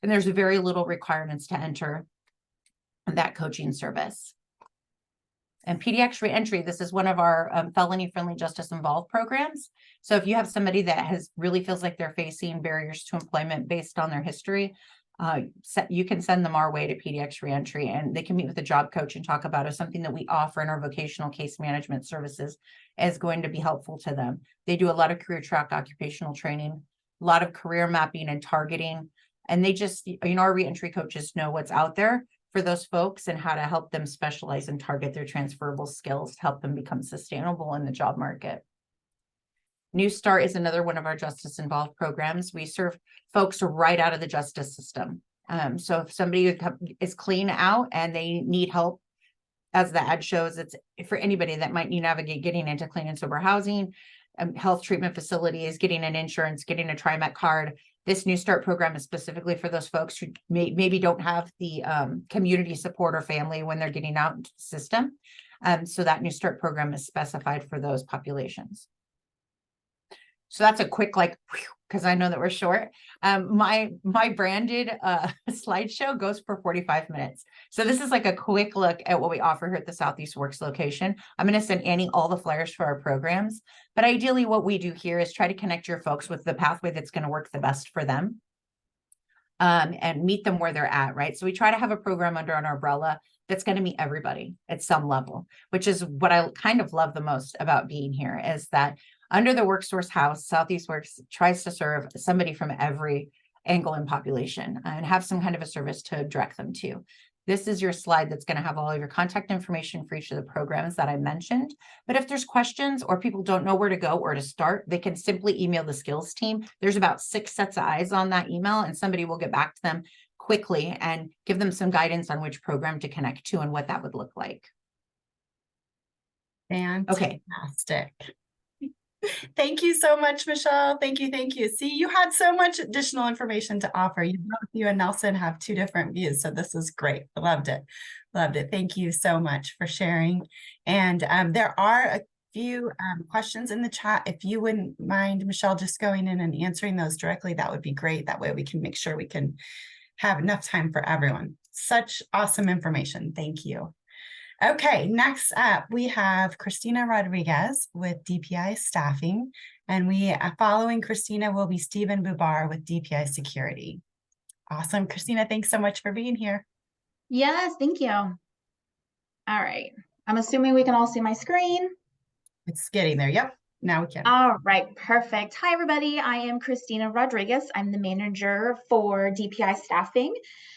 And there's very little requirements to enter that coaching service. And PDX reentry, this is one of our felony friendly justice involved programs. So if you have somebody that really feels like they're facing barriers to employment based on their history, you can send them our way to PDX reentry, and they can meet with a job coach and talk about if something that we offer in our vocational case management services is going to be helpful to them. They do a lot of career track occupational training, a lot of career mapping and targeting. And they just, our reentry coaches know what's out there for those folks and how to help them specialize and target their transferable skills to help them become sustainable in the job market. New Start is another one of our justice involved programs. We serve folks right out of the justice system. So if somebody is clean out and they need help, as the ad shows, it's for anybody that might need navigate getting into clean and sober housing, health treatment facilities, getting an insurance, getting a TriMet card. This New Start program is specifically for those folks who maybe don't have the community support or family when they're getting out into the system. So that New Start program is specified for those populations. So that's a quick because I know that we're short. My branded slideshow goes for 45 minutes. So this is like a quick look at what we offer here at the Southeast Works location. I'm going to send Annie all the flyers for our programs. But ideally, what we do here is try to connect your folks with the pathway that's going to work the best for them. And meet them where they're at, right? So we try to have a program under an umbrella that's going to meet everybody at some level, which is what I kind of love the most about being here, is that under the WorkSource house, Southeast Works tries to serve somebody from every angle in population and have some kind of a service to direct them to. This is your slide that's going to have all of your contact information for each of the programs that I mentioned. But if there's questions or people don't know where to go or to start, they can simply email the skills team. There's about 6 sets of eyes on that email, and somebody will get back to them quickly and give them some guidance on which program to connect to and what that would look like. Fantastic. Thank you so much, Michelle. Thank you. Thank you. See, you had so much additional information to offer. Both you and Nelson have 2 different views. So this is great. I loved it. Loved it. Thank you so much for sharing. And there are a few questions in the chat. If you wouldn't mind, Michelle, just going in and answering those directly, that would be great. That way we can make sure we can have enough time for everyone. Such awesome information. Thank you. Okay, next up, we have Christina Rodriguez with DPI Staffing, and following Christina will be Stephen Bubar with DPI Security. Awesome. Christina, thanks so much for being here. Yes, thank you. All right. I'm assuming we can all see my screen. It's getting there. Yep, now we can. All right, perfect. Hi, everybody. I am Christina Rodriguez. I'm the manager for DPI Staffing.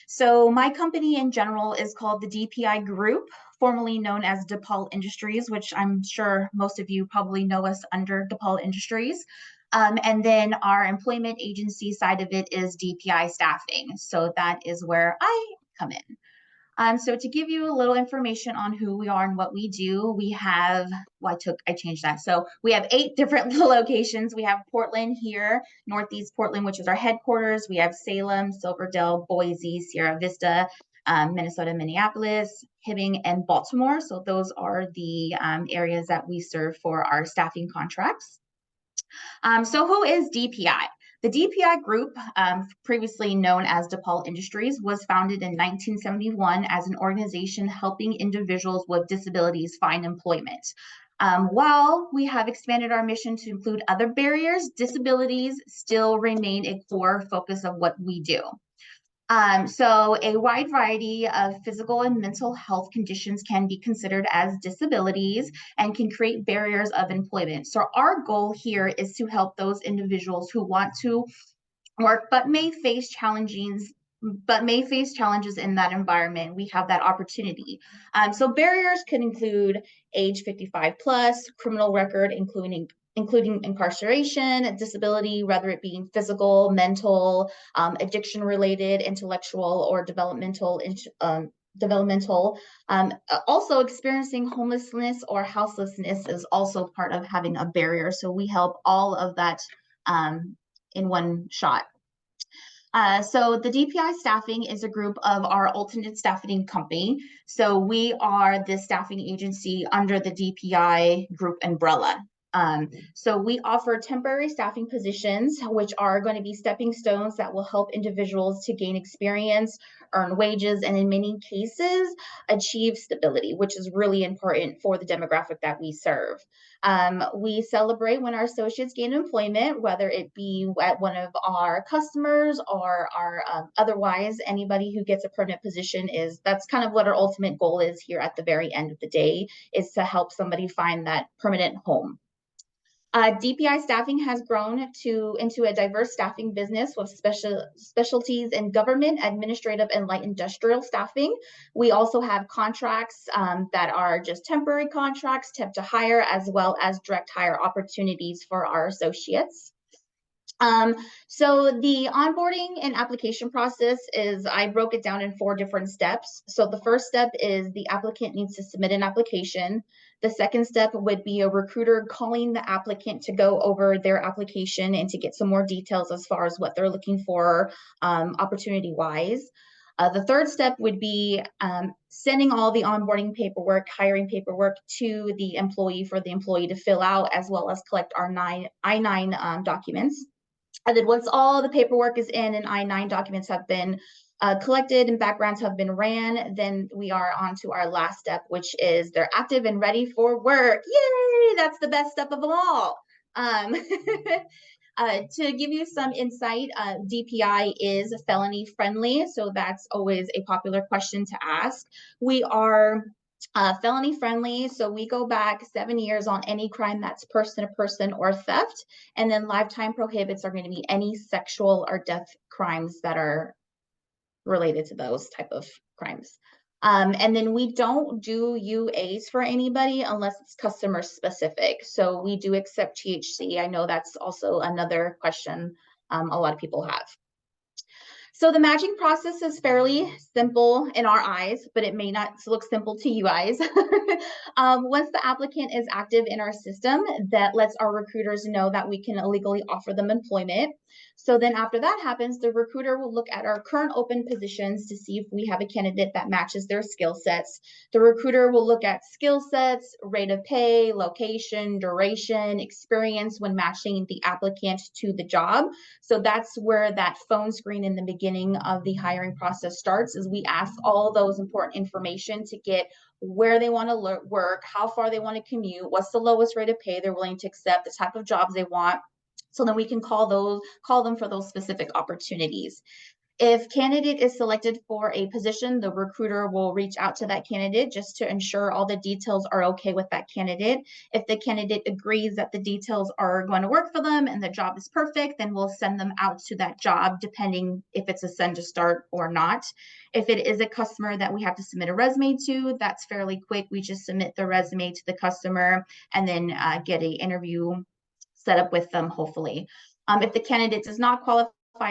So my company in general is called the DPI Group, formerly known as DePaul Industries, which I'm sure most of you probably know us under DePaul Industries. And then our employment agency side of it is DPI Staffing. So that is where I come in. So to give you a little information on who we are and what we do, we have, I changed that. So we have 8 different locations. We have Portland here, Northeast Portland, which is our headquarters. We have Salem, Silverdale, Boise, Sierra Vista, Minnesota, Minneapolis, Hibbing, and Baltimore. So those are the areas that we serve for our staffing contracts. So who is DPI? The DPI Group, previously known as DePaul Industries, was founded in 1971 as an organization helping individuals with disabilities find employment. While we have expanded our mission to include other barriers, disabilities still remain a core focus of what we do. So a wide variety of physical and mental health conditions can be considered as disabilities and can create barriers of employment. So our goal here is to help those individuals who want to work but may face challenges in that environment. We have that opportunity. So barriers could include age 55 plus, criminal record, including incarceration, disability, whether it be physical, mental, addiction related, intellectual, or developmental. Also experiencing homelessness or houselessness is also part of having a barrier. So we help all of that in one shot. So the DPI Staffing is a group of our alternate staffing company. So we are the staffing agency under the DPI Group umbrella. So we offer temporary staffing positions, which are going to be stepping stones that will help individuals to gain experience, earn wages, and in many cases, achieve stability, which is really important for the demographic that we serve. We celebrate when our associates gain employment, whether it be at one of our customers or our otherwise, anybody who gets a permanent position that's kind of what our ultimate goal is here at the very end of the day, is to help somebody find that permanent home. DPI Staffing has grown into a diverse staffing business with specialties in government, administrative, and light industrial staffing. We also have contracts that are just temporary contracts, temp to hire, as well as direct hire opportunities for our associates. So the onboarding and application process is, I broke it down in 4 different steps. So the first step is the applicant needs to submit an application. The second step would be a recruiter calling the applicant to go over their application and to get some more details as far as what they're looking for opportunity-wise. The third step would be sending all the onboarding paperwork, hiring paperwork to the employee for the employee to fill out, as well as collect our I-9 documents. And then once all the paperwork is in and I-9 documents have been collected and backgrounds have been ran, then we are on to our last step, which is they're active and ready for work. Yay! That's the best step of them all. To give you some insight, DPI is felony friendly, so that's always a popular question to ask. We are felony friendly, so we go back 7 years on any crime that's person to person or theft, and then lifetime prohibits are going to be any sexual or death crimes that are related to those type of crimes. And then we don't do UAs for anybody unless it's customer specific. So we do accept THC. I know that's also another question a lot of people have. So the matching process is fairly simple in our eyes, but it may not look simple to you guys. Once the applicant is active in our system, that lets our recruiters know that we can illegally offer them employment. So then after that happens, the recruiter will look at our current open positions to see if we have a candidate that matches their skill sets. The recruiter will look at skill sets, rate of pay, location, duration, experience when matching the applicant to the job. So that's where that phone screen in the beginning of the hiring process starts, is we ask all those important information to get where they want to work, how far they want to commute, what's the lowest rate of pay they're willing to accept, the type of jobs they want. So then we can call them for those specific opportunities. If candidate is selected for a position, the recruiter will reach out to that candidate just to ensure all the details are okay with that candidate. If the candidate agrees that the details are going to work for them and the job is perfect, then we'll send them out to that job, depending if it's a send to start or not. If it is a customer that we have to submit a resume to, that's fairly quick. We just submit the resume to the customer and then get an interview set up with them, hopefully. If the candidate does not qualify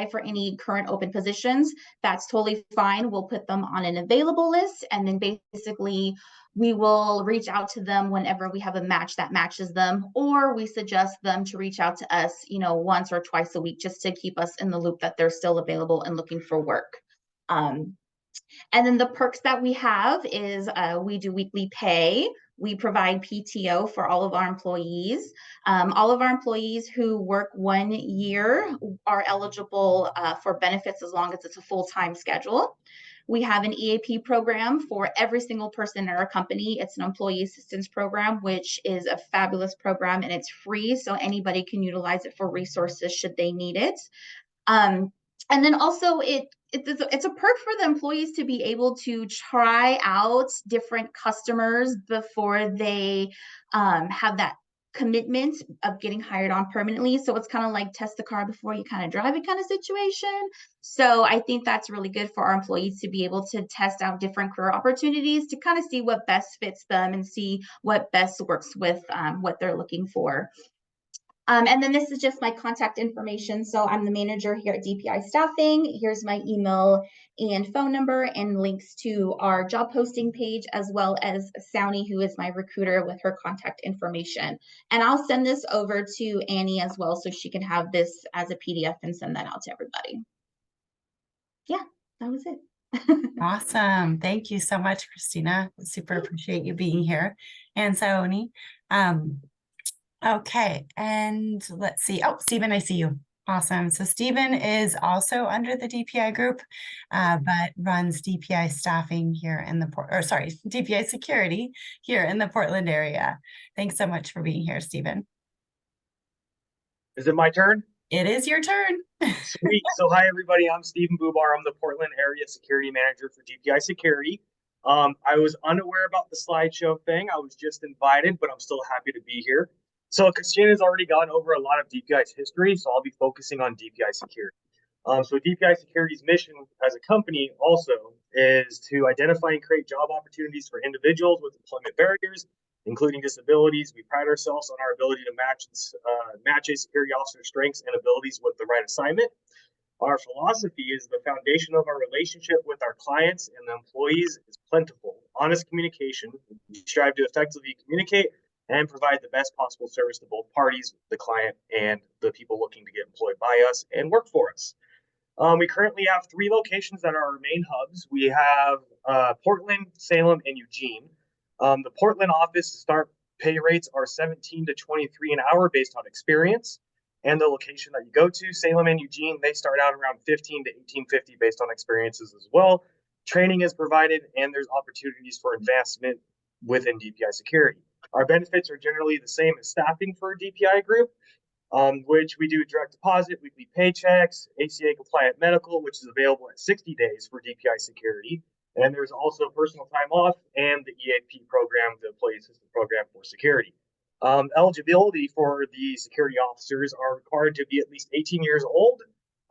for any current open positions, that's totally fine. We'll put them on an available list, and then basically we will reach out to them whenever we have a match that matches them, or we suggest them to reach out to us, once or twice a week, just to keep us in the loop that they're still available and looking for work. And then the perks that we have is we do weekly pay. We provide PTO for all of our employees. All of our employees who work 1 year are eligible for benefits as long as it's a full-time schedule. We have an EAP program for every single person in our company. It's an employee assistance program, which is a fabulous program, and it's free, so anybody can utilize it for resources should they need it. And then also it's a perk for the employees to be able to try out different customers before they have that commitment of getting hired on permanently. So it's kind of like test the car before you kind of drive it kind of situation. So I think that's really good for our employees to be able to test out different career opportunities to kind of see what best fits them and see what best works with what they're looking for. And then this is just my contact information. So I'm the manager here at DPI Staffing. Here's my email and phone number and links to our job posting page, as well as Souni, who is my recruiter, with her contact information. And I'll send this over to Annie as well, so she can have this as a PDF and send that out to everybody. Yeah, that was it. Awesome. Thank you so much, Christina. Super appreciate you being here. And Saoni. Okay, and let's see. Oh, Stephen, I see you. Awesome. So Stephen is also under the DPI group, but runs DPI staffing here in the DPI security here in the Portland area. Thanks so much for being here, Stephen. Is it my turn? It is your turn. Sweet. So hi, everybody. I'm Stephen Bubar. I'm the Portland area security manager for DPI security. I was unaware about the slideshow thing. I was just invited, but I'm still happy to be here. So Christina has already gone over a lot of DPI's history, so I'll be focusing on DPI security. So DPI security's mission as a company also is to identify and create job opportunities for individuals with employment barriers, including disabilities. We pride ourselves on our ability to match a security officer's strengths and abilities with the right assignment. Our philosophy is the foundation of our relationship with our clients and the employees is plentiful, honest communication. We strive to effectively communicate and provide the best possible service to both parties, the client and the people looking to get employed by us and work for us. We currently have 3 locations that are our main hubs. We have Portland, Salem, and Eugene. The Portland office start pay rates are $17 to $23 an hour based on experience. and the location that you go to. Salem and Eugene, they start out around 15 to 1850 based on experiences as well. Training is provided, and there's opportunities for advancement within DPI security. Our benefits are generally the same as staffing for a DPI group, which we do direct deposit, weekly paychecks, ACA compliant medical, which is available at 60 days for DPI security. And there's also personal time off and the EAP program, the Employee Assistance Program for security. Eligibility for the security officers are required to be at least 18 years old,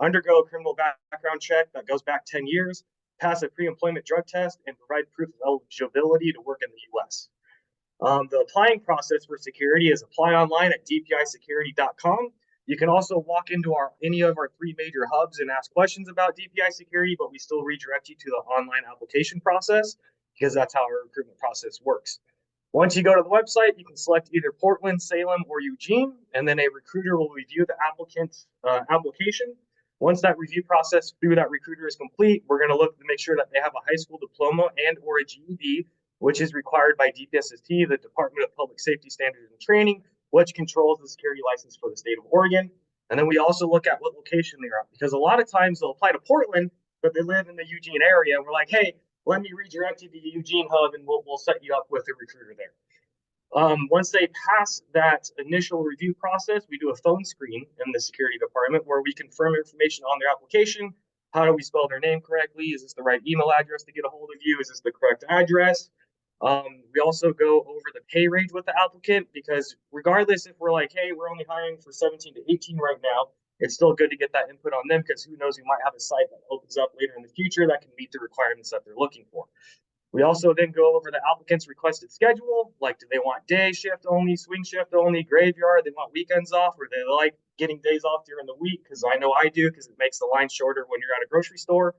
undergo a criminal background check that goes back 10 years, pass a pre-employment drug test, and provide proof of eligibility to work in the U.S. The applying process for security is apply online at dpisecurity.com. You can also walk into any of our 3 major hubs and ask questions about DPI security, but we still redirect you to the online application process because that's how our recruitment process works. Once you go to the website, you can select either Portland, Salem, or Eugene, and then a recruiter will review the applicant's application. Once that review process through that recruiter is complete, we're going to look to make sure that they have a high school diploma and or a GED, which is required by DPSST, the Department of Public Safety Standards and Training, which controls the security license for the state of Oregon. And then we also look at what location they're at, because a lot of times they'll apply to Portland, but they live in the Eugene area. And we're like, hey, let me redirect you to the Eugene hub and we'll set you up with a recruiter there. Once they pass that initial review process, we do a phone screen in the security department where we confirm information on their application. How do we spell their name correctly? Is this the right email address to get a hold of you? Is this the correct address? We also go over the pay range with the applicant, because regardless if we're like, hey, we're only hiring for 17 to 18 right now, it's still good to get that input on them, because who knows, we might have a site that opens up later in the future that can meet the requirements that they're looking for. We also then go over the applicant's requested schedule, like do they want day shift only, swing shift only, graveyard, they want weekends off, or they like getting days off during the week, because I know I do, because it makes the line shorter when you're at a grocery store.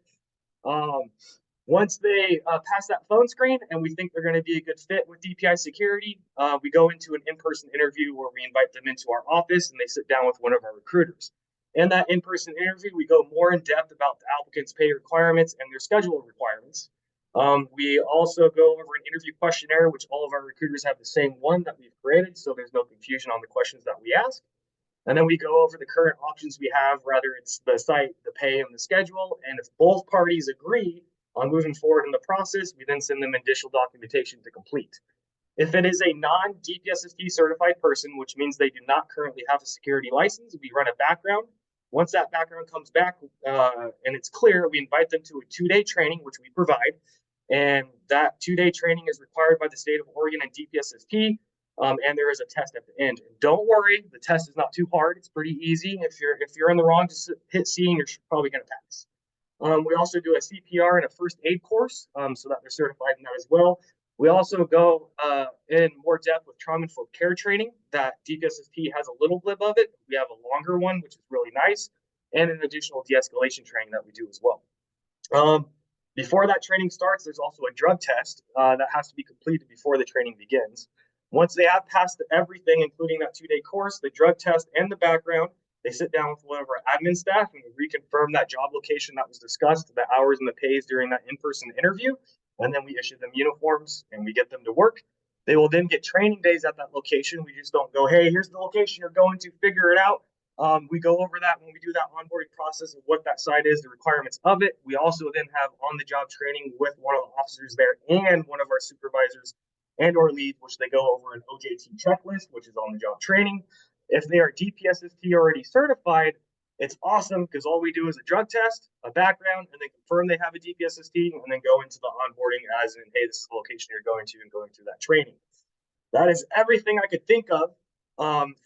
Once they pass that phone screen and we think they're going to be a good fit with DPI security, we go into an in-person interview where we invite them into our office and they sit down with one of our recruiters. In that in-person interview, we go more in depth about the applicant's pay requirements and their schedule requirements. We also go over an interview questionnaire, which all of our recruiters have the same one that we've created, so there's no confusion on the questions that we ask. And then we go over the current options we have, whether it's the site, the pay, and the schedule. And if both parties agree on moving forward in the process, we then send them additional documentation to complete. If it is a non-DPSST certified person, which means they do not currently have a security license, we run a background. Once that background comes back and it's clear, we invite them to a 2-day training, which we provide. And that 2-day training is required by the state of Oregon and DPSST. And there is a test at the end. And don't worry, the test is not too hard. It's pretty easy. If you're in the wrong, just hit C and you're probably going to pass. We also do a CPR and a first aid course so that they're certified in that as well. We also go in more depth with trauma-informed care training that DPSST has a little blip of it. We have a longer one, which is really nice, and an additional de-escalation training that we do as well. Before that training starts, there's also a drug test that has to be completed before the training begins. Once they have passed everything, including that 2-day course, the drug test, and the background, they sit down with one of our admin staff and we reconfirm that job location that was discussed, the hours and the pays during that in-person interview. And then we issue them uniforms and we get them to work. They will then get training days at that location. We just don't go, hey, here's the location you're going to, figure it out. We go over that when we do that onboarding process of what that site is, the requirements of it. We also then have on-the-job training with one of the officers there and one of our supervisors and or leads, which they go over an OJT checklist, which is on-the-job training. If they are DPSST already certified, it's awesome, because all we do is a drug test, a background, and then confirm they have a DPSST, and then go into the onboarding as in, hey, this is the location you're going to, and going through that training. That is everything I could think of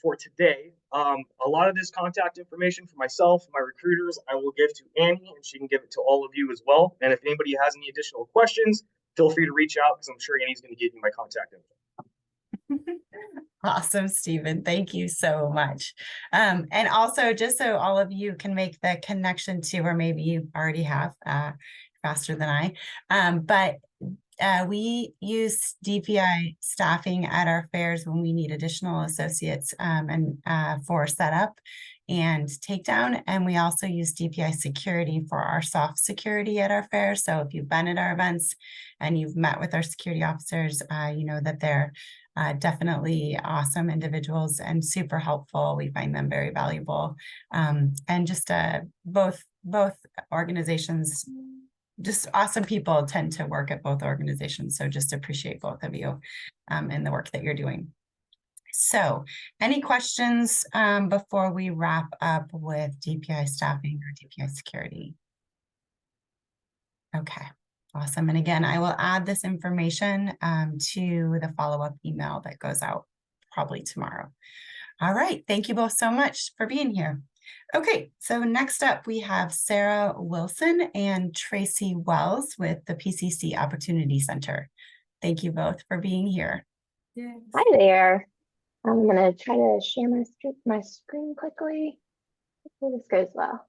for today. A lot of this contact information for myself, my recruiters, I will give to Annie, and she can give it to all of you as well. And if anybody has any additional questions, feel free to reach out, because I'm sure Annie's going to give you my contact info. Awesome, Stephen. Thank you so much. And also, just so all of you can make the connection to, or maybe you already have faster than I, but we use DPI staffing at our fairs when we need additional associates and for setup and takedown. And we also use DPI security for our soft security at our fairs. So if you've been at our events and you've met with our security officers, you know that they're Definitely awesome individuals and super helpful. We find them very valuable. And just both organizations, just awesome people tend to work at both organizations. So just appreciate both of you and the work that you're doing. So any questions before we wrap up with DPI staffing or DPI security? Okay, awesome. And again, I will add this information to the follow-up email that goes out probably tomorrow. All right, thank you both so much for being here. Okay, so next up we have Sarah Wilson and Tracee Wells with the PCC Opportunity Center. Thank you both for being here. Yes. Hi there. I'm going to try to share my screen quickly. Hopefully this goes well.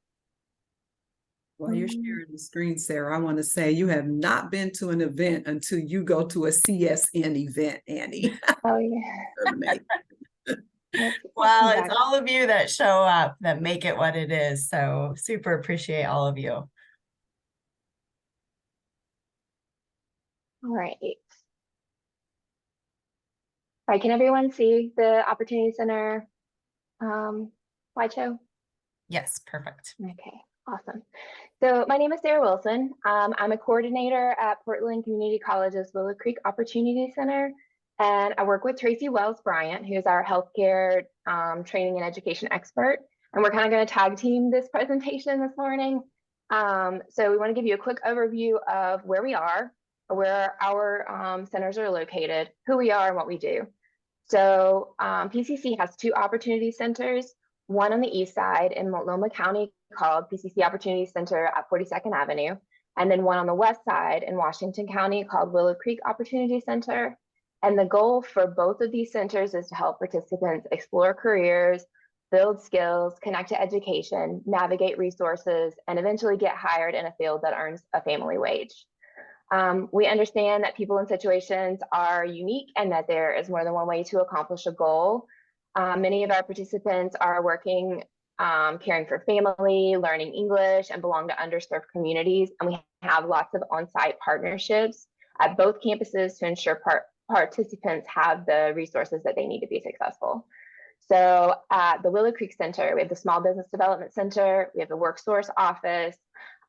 While you're sharing the screen, Sarah, I want to say you have not been to an event until you go to a CSN event, Annie. Oh, yeah. Well, it's all of you that show up that make it what it is. So super appreciate all of you. All right. All right, can everyone see the Opportunity Center slideshow? Yes, perfect. Okay, awesome. So my name is Sarah Wilson. I'm a coordinator at Portland Community College's Willow Creek Opportunity Center, and I work with Tracee Wells Bryant, who's our healthcare training and education expert. And we're kind of going to tag team this presentation this morning. So we want to give you a quick overview of where we are, where our centers are located, who we are, and what we do. So PCC has two opportunity centers, one on the east side in Multnomah County called PCC Opportunity Center at 42nd Avenue, and then one on the west side in Washington County called Willow Creek Opportunity Center. And the goal for both of these centers is to help participants explore careers, build skills, connect to education, navigate resources, and eventually get hired in a field that earns a family wage. We understand that people in situations are unique and that there is more than one way to accomplish a goal. Many of our participants are working, caring for family, learning English, and belong to underserved communities. And we have lots of on-site partnerships at both campuses to ensure participants have the resources that they need to be successful. So at the Willow Creek Center, we have the Small Business Development Center, we have the WorkSource office,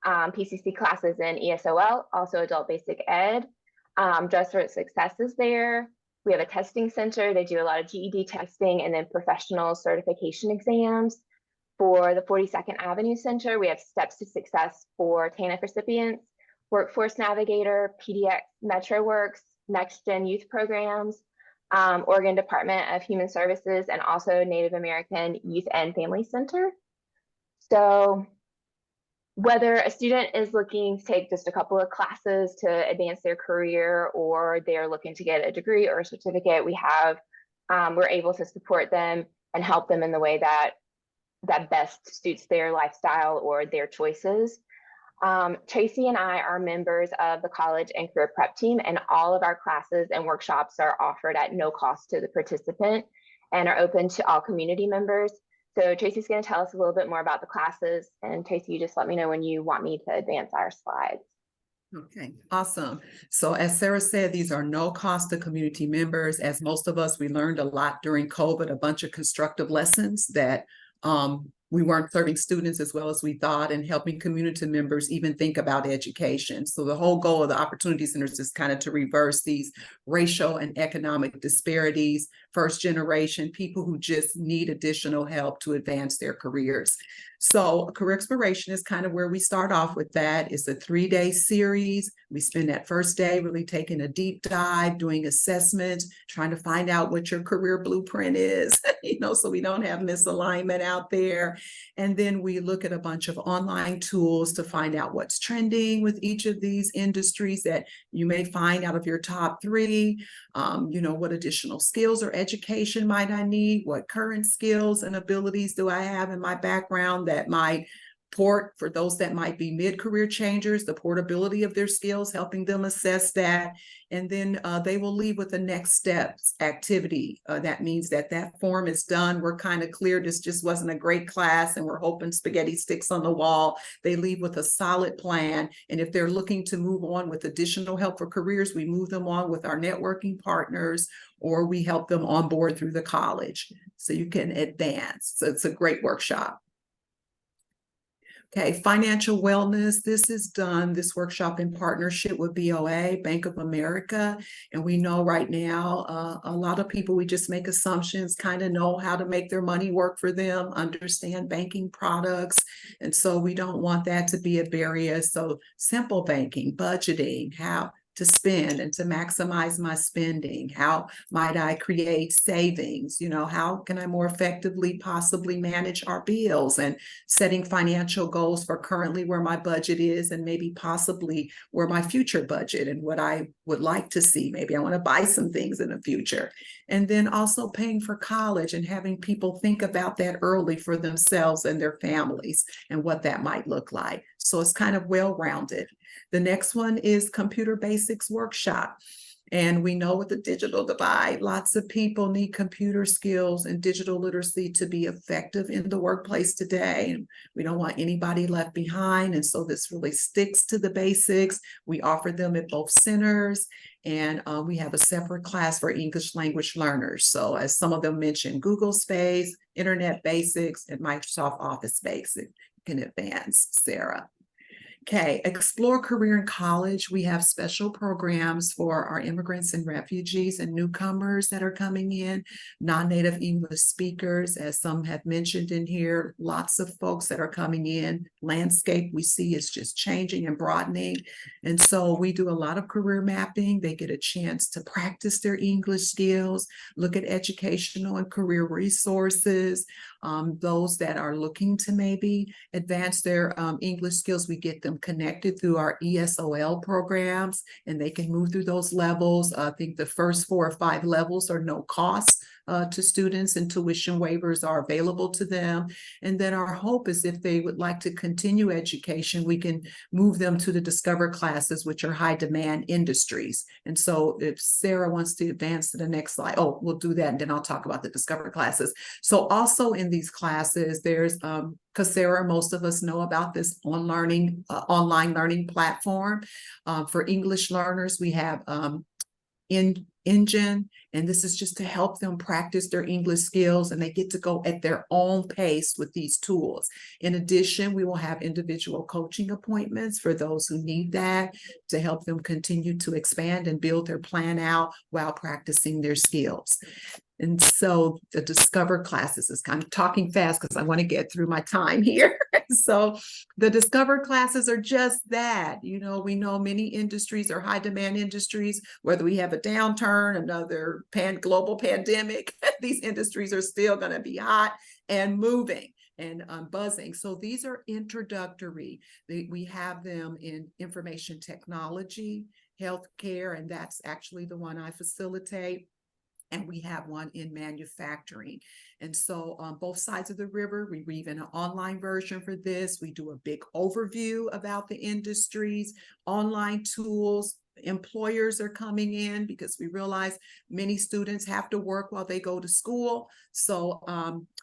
PCC classes in ESOL, also adult basic ed, Dress for Success is there. We have a testing center. They do a lot of GED testing and then professional certification exams. For the 42nd Avenue Center, we have Steps to Success for TANF recipients, Workforce Navigator, PDX MetroWorks, Next Gen Youth Programs, Oregon Department of Human Services, and also Native American Youth and Family Center. So whether a student is looking to take just a couple of classes to advance their career, or they're looking to get a degree or a certificate, we're able to support them and help them in the way that best suits their lifestyle or their choices. Tracee and I are members of the college and career prep team, and all of our classes and workshops are offered at no cost to the participant and are open to all community members. So Tracee's going to tell us a little bit more about the classes, and Tracee, you just let me know when you want me to advance our slides. Okay, awesome. So as Sarah said, these are no cost to community members. As most of us, we learned a lot during COVID, a bunch of constructive lessons that we weren't serving students as well as we thought, and helping community members even think about education. So the whole goal of the Opportunity Centers is kind of to reverse these racial and economic disparities, first generation, people who just need additional help to advance their careers. So career exploration is kind of where we start off with that. It's a 3-day series. We spend that first day really taking a deep dive, doing assessments, trying to find out what your career blueprint is, so we don't have misalignment out there. And then we look at a bunch of online tools to find out what's trending with each of these industries that you may find out of your top 3. What additional skills or education might I need? What current skills and abilities do I have in my background that might port for those that might be mid-career changers, the portability of their skills, helping them assess that. And then they will leave with the next steps activity. That means that that form is done. We're kind of clear. This just wasn't a great class and we're hoping spaghetti sticks on the wall. They leave with a solid plan. And if they're looking to move on with additional help for careers, we move them on with our networking partners, or we help them on board through the college so you can advance. So it's a great workshop. Okay, financial wellness. This is done, this workshop in partnership with BOA, Bank of America. And we know right now, a lot of people, we just make assumptions, kind of know how to make their money work for them, understand banking products. And so we don't want that to be a barrier. So simple banking, budgeting, how to spend and to maximize my spending. How might I create savings? You know, how can I more effectively possibly manage our bills, and setting financial goals for currently where my budget is and maybe possibly where my future budget and what I would like to see. Maybe I want to buy some things in the future. And then also paying for college and having people think about that early for themselves and their families and what that might look like. So it's kind of well-rounded. The next one is Computer Basics Workshop. And we know with the digital divide, lots of people need computer skills and digital literacy to be effective in the workplace today. And we don't want anybody left behind. And so this really sticks to the basics. We offer them at both centers. And we have a separate class for English language learners. So as some of them mentioned, Google Space, Internet Basics, and Microsoft Office Basics. You can advance, Sarah. Okay, explore career in college. We have special programs for our immigrants and refugees and newcomers that are coming in, non-native English speakers, as some have mentioned in here, lots of folks that are coming in. Landscape we see is just changing and broadening. And so we do a lot of career mapping. They get a chance to practice their English skills, look at educational and career resources. Those that are looking to maybe advance their English skills, we get them connected through our ESOL programs, and they can move through those levels. I think the first 4 or 5 levels are no cost to students, and tuition waivers are available to them. And then our hope is if they would like to continue education, we can move them to the Discover classes, which are high demand industries. And so if Sarah wants to advance to the next slide, oh, we'll do that, and then I'll talk about the Discover classes. So also in these classes, there's Coursera, most of us know about this online learning platform. For English learners, we have Engine, and this is just to help them practice their English skills, and they get to go at their own pace with these tools. In addition, we will have individual coaching appointments for those who need that to help them continue to expand and build their plan out while practicing their skills. And so the Discover classes is kind of talking fast because I want to get through my time here. So the Discover classes are just that. You know, we know many industries are high demand industries, whether we have a downturn, another global pandemic, these industries are still going to be hot and moving and buzzing. So these are introductory. We have them in information technology, healthcare, and that's actually the one I facilitate. And we have one in manufacturing. And so on both sides of the river, we weave in an online version for this. We do a big overview about the industries, online tools. Employers are coming in because we realize many students have to work while they go to school. So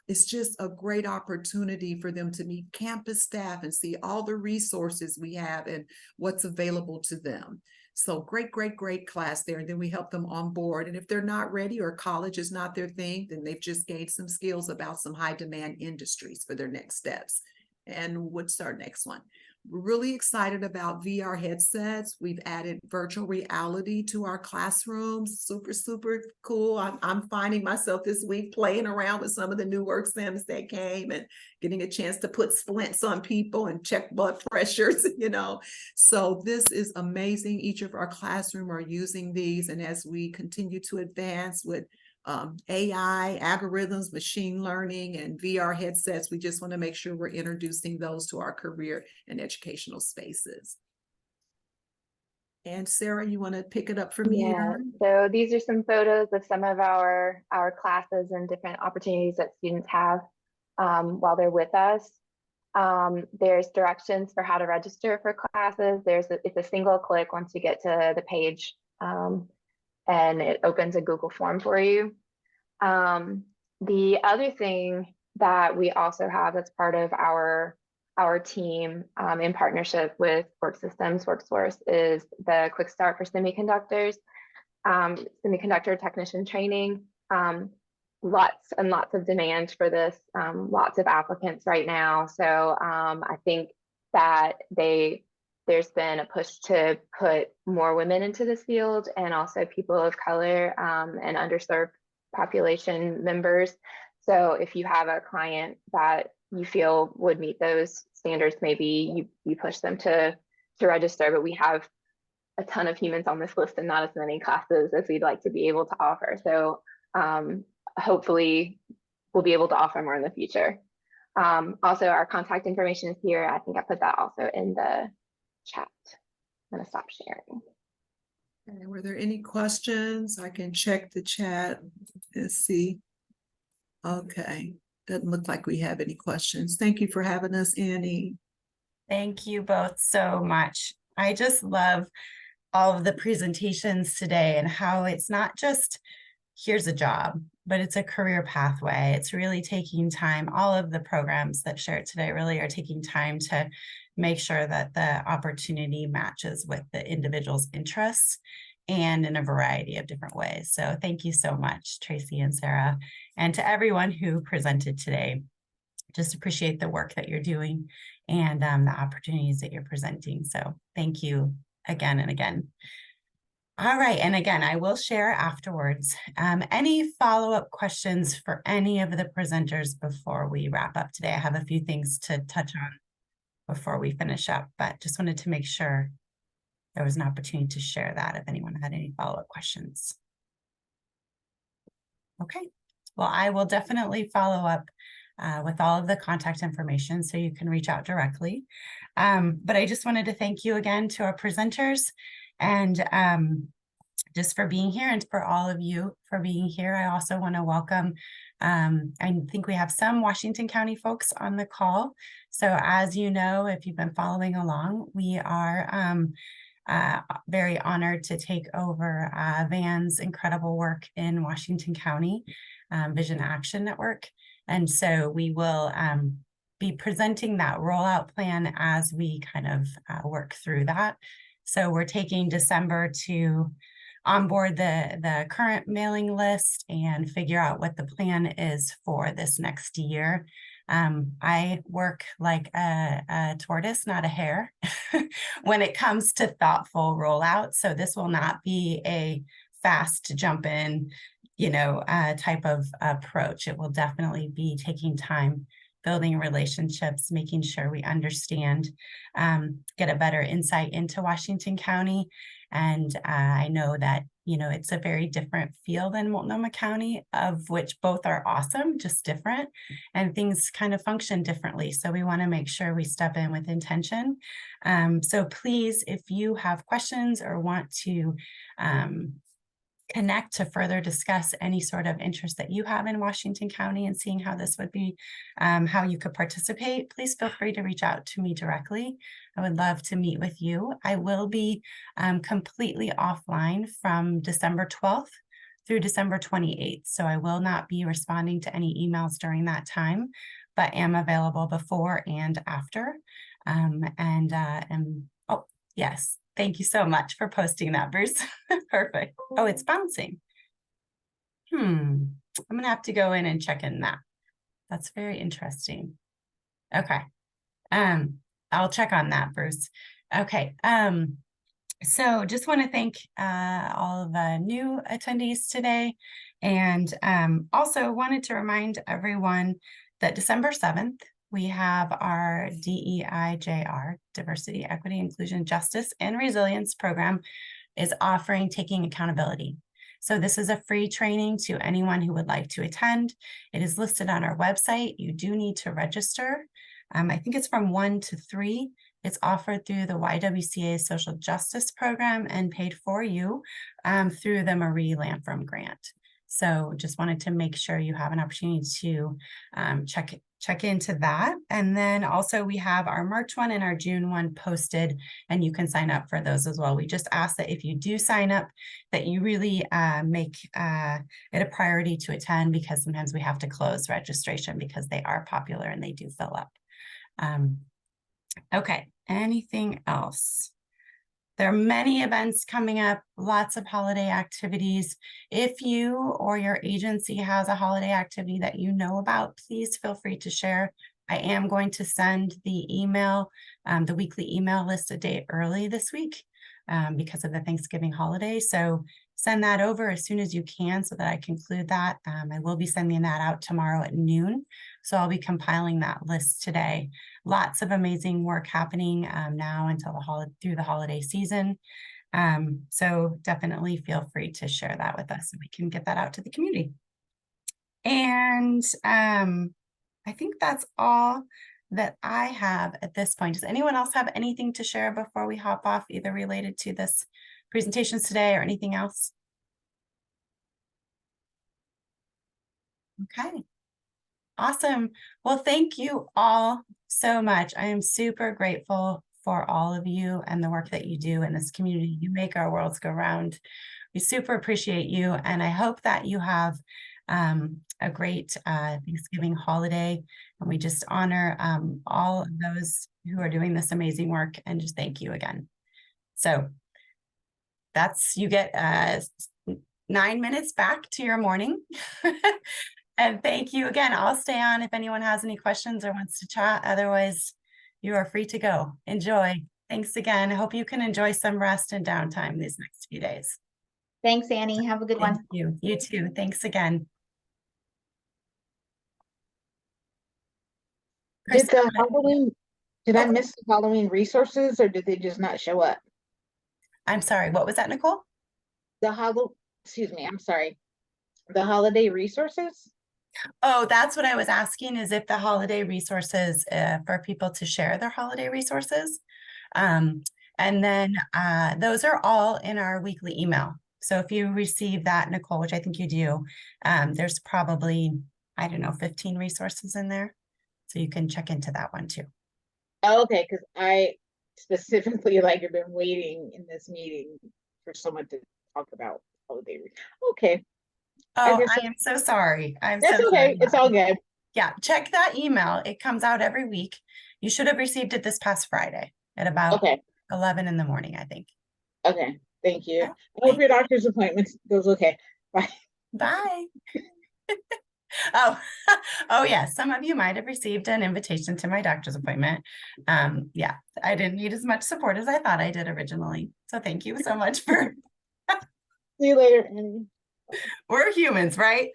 it's just a great opportunity for them to meet campus staff and see all the resources we have and what's available to them. So great class there. And then we help them on board. And if they're not ready or college is not their thing, then they've just gained some skills about some high demand industries for their next steps. And what's our next one? We're really excited about VR headsets. We've added virtual reality to our classrooms. Super cool. I'm finding myself this week playing around with some of the new work sims that came and getting a chance to put splints on people and check blood pressures, you know. So this is amazing. Each of our classroom are using these. And as we continue to advance with AI, algorithms, machine learning, and VR headsets, we just want to make sure we're introducing those to our career and educational spaces. And Sarah, you want to pick it up from here? So these are some photos of some of our classes and different opportunities that students have while they're with us. There's directions for how to register for classes. It's a single click once you get to the page, and it opens a Google form for you. The other thing that we also have that's part of our team in partnership with WorkSource is the Quick Start for Semiconductors, semiconductor technician training. Lots and lots of demand for this, lots of applicants right now. So I think that there's been a push to put more women into this field, and also people of color and underserved population members. So if you have a client that you feel would meet those standards, maybe you push them to register. But we have a ton of humans on this list and not as many classes as we'd like to be able to offer. So hopefully we'll be able to offer more in the future. Also, our contact information is here. I think I put that also in the chat. I'm gonna stop sharing. And were there any questions? I can check the chat and see. Okay, doesn't look like we have any questions. Thank you for having us, Annie. Thank you both so much. I just love all of the presentations today and how it's not just here's a job, but it's a career pathway. It's really taking time. All of the programs that shared today really are taking time to make sure that the opportunity matches with the individual's interests and in a variety of different ways. So thank you so much, Tracee and Sarah, and to everyone who presented today. Just appreciate the work that you're doing and the opportunities that you're presenting. So thank you again and again. All right, and again, I will share afterwards any follow-up questions for any of the presenters before we wrap up today. I have a few things to touch on before we finish up, but just wanted to make sure there was an opportunity to share that if anyone had any follow-up questions. Okay, well, I will definitely follow up with all of the contact information so you can reach out directly. But I just wanted to thank you again to our presenters and just for being here, and for all of you for being here. I also want to welcome, I think we have some Washington County folks on the call. So as you know, if you've been following along, we are very honored to take over Van's incredible work in Washington County, Vision Action Network. And so we will be presenting that rollout plan as we kind of work through that. So we're taking December to onboard the current mailing list and figure out what the plan is for this next year. I work like a tortoise, not a hare, when it comes to thoughtful rollout. So this will not be a fast jump in, type of approach. It will definitely be taking time, building relationships, making sure we understand, get a better insight into Washington County. And I know that, it's a very different field than Multnomah County, of which both are awesome, just different, and things kind of function differently. So we want to make sure we step in with intention. So please, if you have questions or want to connect to further discuss any sort of interest that you have in Washington County and seeing how this would be, how you could participate, please feel free to reach out to me directly. I would love to meet with you. I will be completely offline from December 12th through December 28th. So I will not be responding to any emails during that time, but am available before and after. Oh, yes. Thank you so much for posting that, Bruce. Perfect. Oh, it's bouncing. I'm gonna have to go in and check in that. That's very interesting. Okay. I'll check on that, Bruce. Okay. So just want to thank all of the new attendees today, and also wanted to remind everyone that December 7th, we have our DEIJR, Diversity, Equity, Inclusion, Justice, and Resilience program is offering Taking Accountability. So this is a free training to anyone who would like to attend. It is listed on our website. You do need to register. I think it's from 1 to 3. It's offered through the YWCA Social Justice Program and paid for you through the Marie Lampham Grant. So just wanted to make sure you have an opportunity to check into that. And then also we have our March one and our June one posted, and you can sign up for those as well. We just ask that if you do sign up, that you really make it a priority to attend, because sometimes we have to close registration because they are popular and they do fill up. Okay, anything else? There are many events coming up, lots of holiday activities. If you or your agency has a holiday activity that you know about, please feel free to share. I am going to send the email, the weekly email list a day early this week because of the Thanksgiving holiday. So send that over as soon as you can so that I can include that. I will be sending that out tomorrow at noon. So I'll be compiling that list today. Lots of amazing work happening now until through the holiday season. So definitely feel free to share that with us and we can get that out to the community. And I think that's all that I have at this point. Does anyone else have anything to share before we hop off, either related to this presentations today or anything else? Okay. Awesome. Well, thank you all so much. I am super grateful for all of you and the work that you do in this community. You make our worlds go round. We super appreciate you. And I hope that you have a great Thanksgiving holiday. And we just honor all of those who are doing this amazing work and just thank you again. So you get 9 minutes back to your morning. And thank you again. I'll stay on if anyone has any questions or wants to chat. Otherwise, you are free to go. Enjoy. Thanks again. I hope you can enjoy some rest and downtime these next few days. Thanks, Annie. Have a good one. Thank you. You too. Thanks again. Did I miss the Halloween resources, or did they just not show up? I'm sorry. What was that, Nicole? Excuse me. I'm sorry. The holiday resources? Oh, that's what I was asking, is if the holiday resources for people to share their holiday resources. And then those are all in our weekly email. So if you receive that, Nicole, which I think you do, there's probably, I don't know, 15 resources in there. So you can check into that one too. Oh, okay, because I specifically have been waiting in this meeting for someone to talk about holiday. Okay. Oh, I am so sorry. That's so okay. Sorry. It's all good. Yeah, check that email. It comes out every week. You should have received it this past Friday at about 11 in the morning, I think. Okay, thank you. I hope your doctor's appointment goes okay. Bye. Bye. Oh yeah, some of you might have received an invitation to my doctor's appointment. Yeah, I didn't need as much support as I thought I did originally. So thank you so much for see you later. We're humans, right?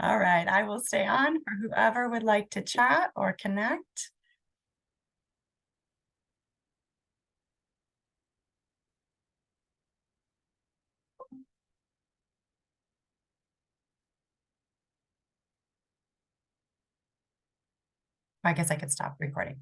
All right, I will stay on for whoever would like to chat or connect. I guess I could stop recording.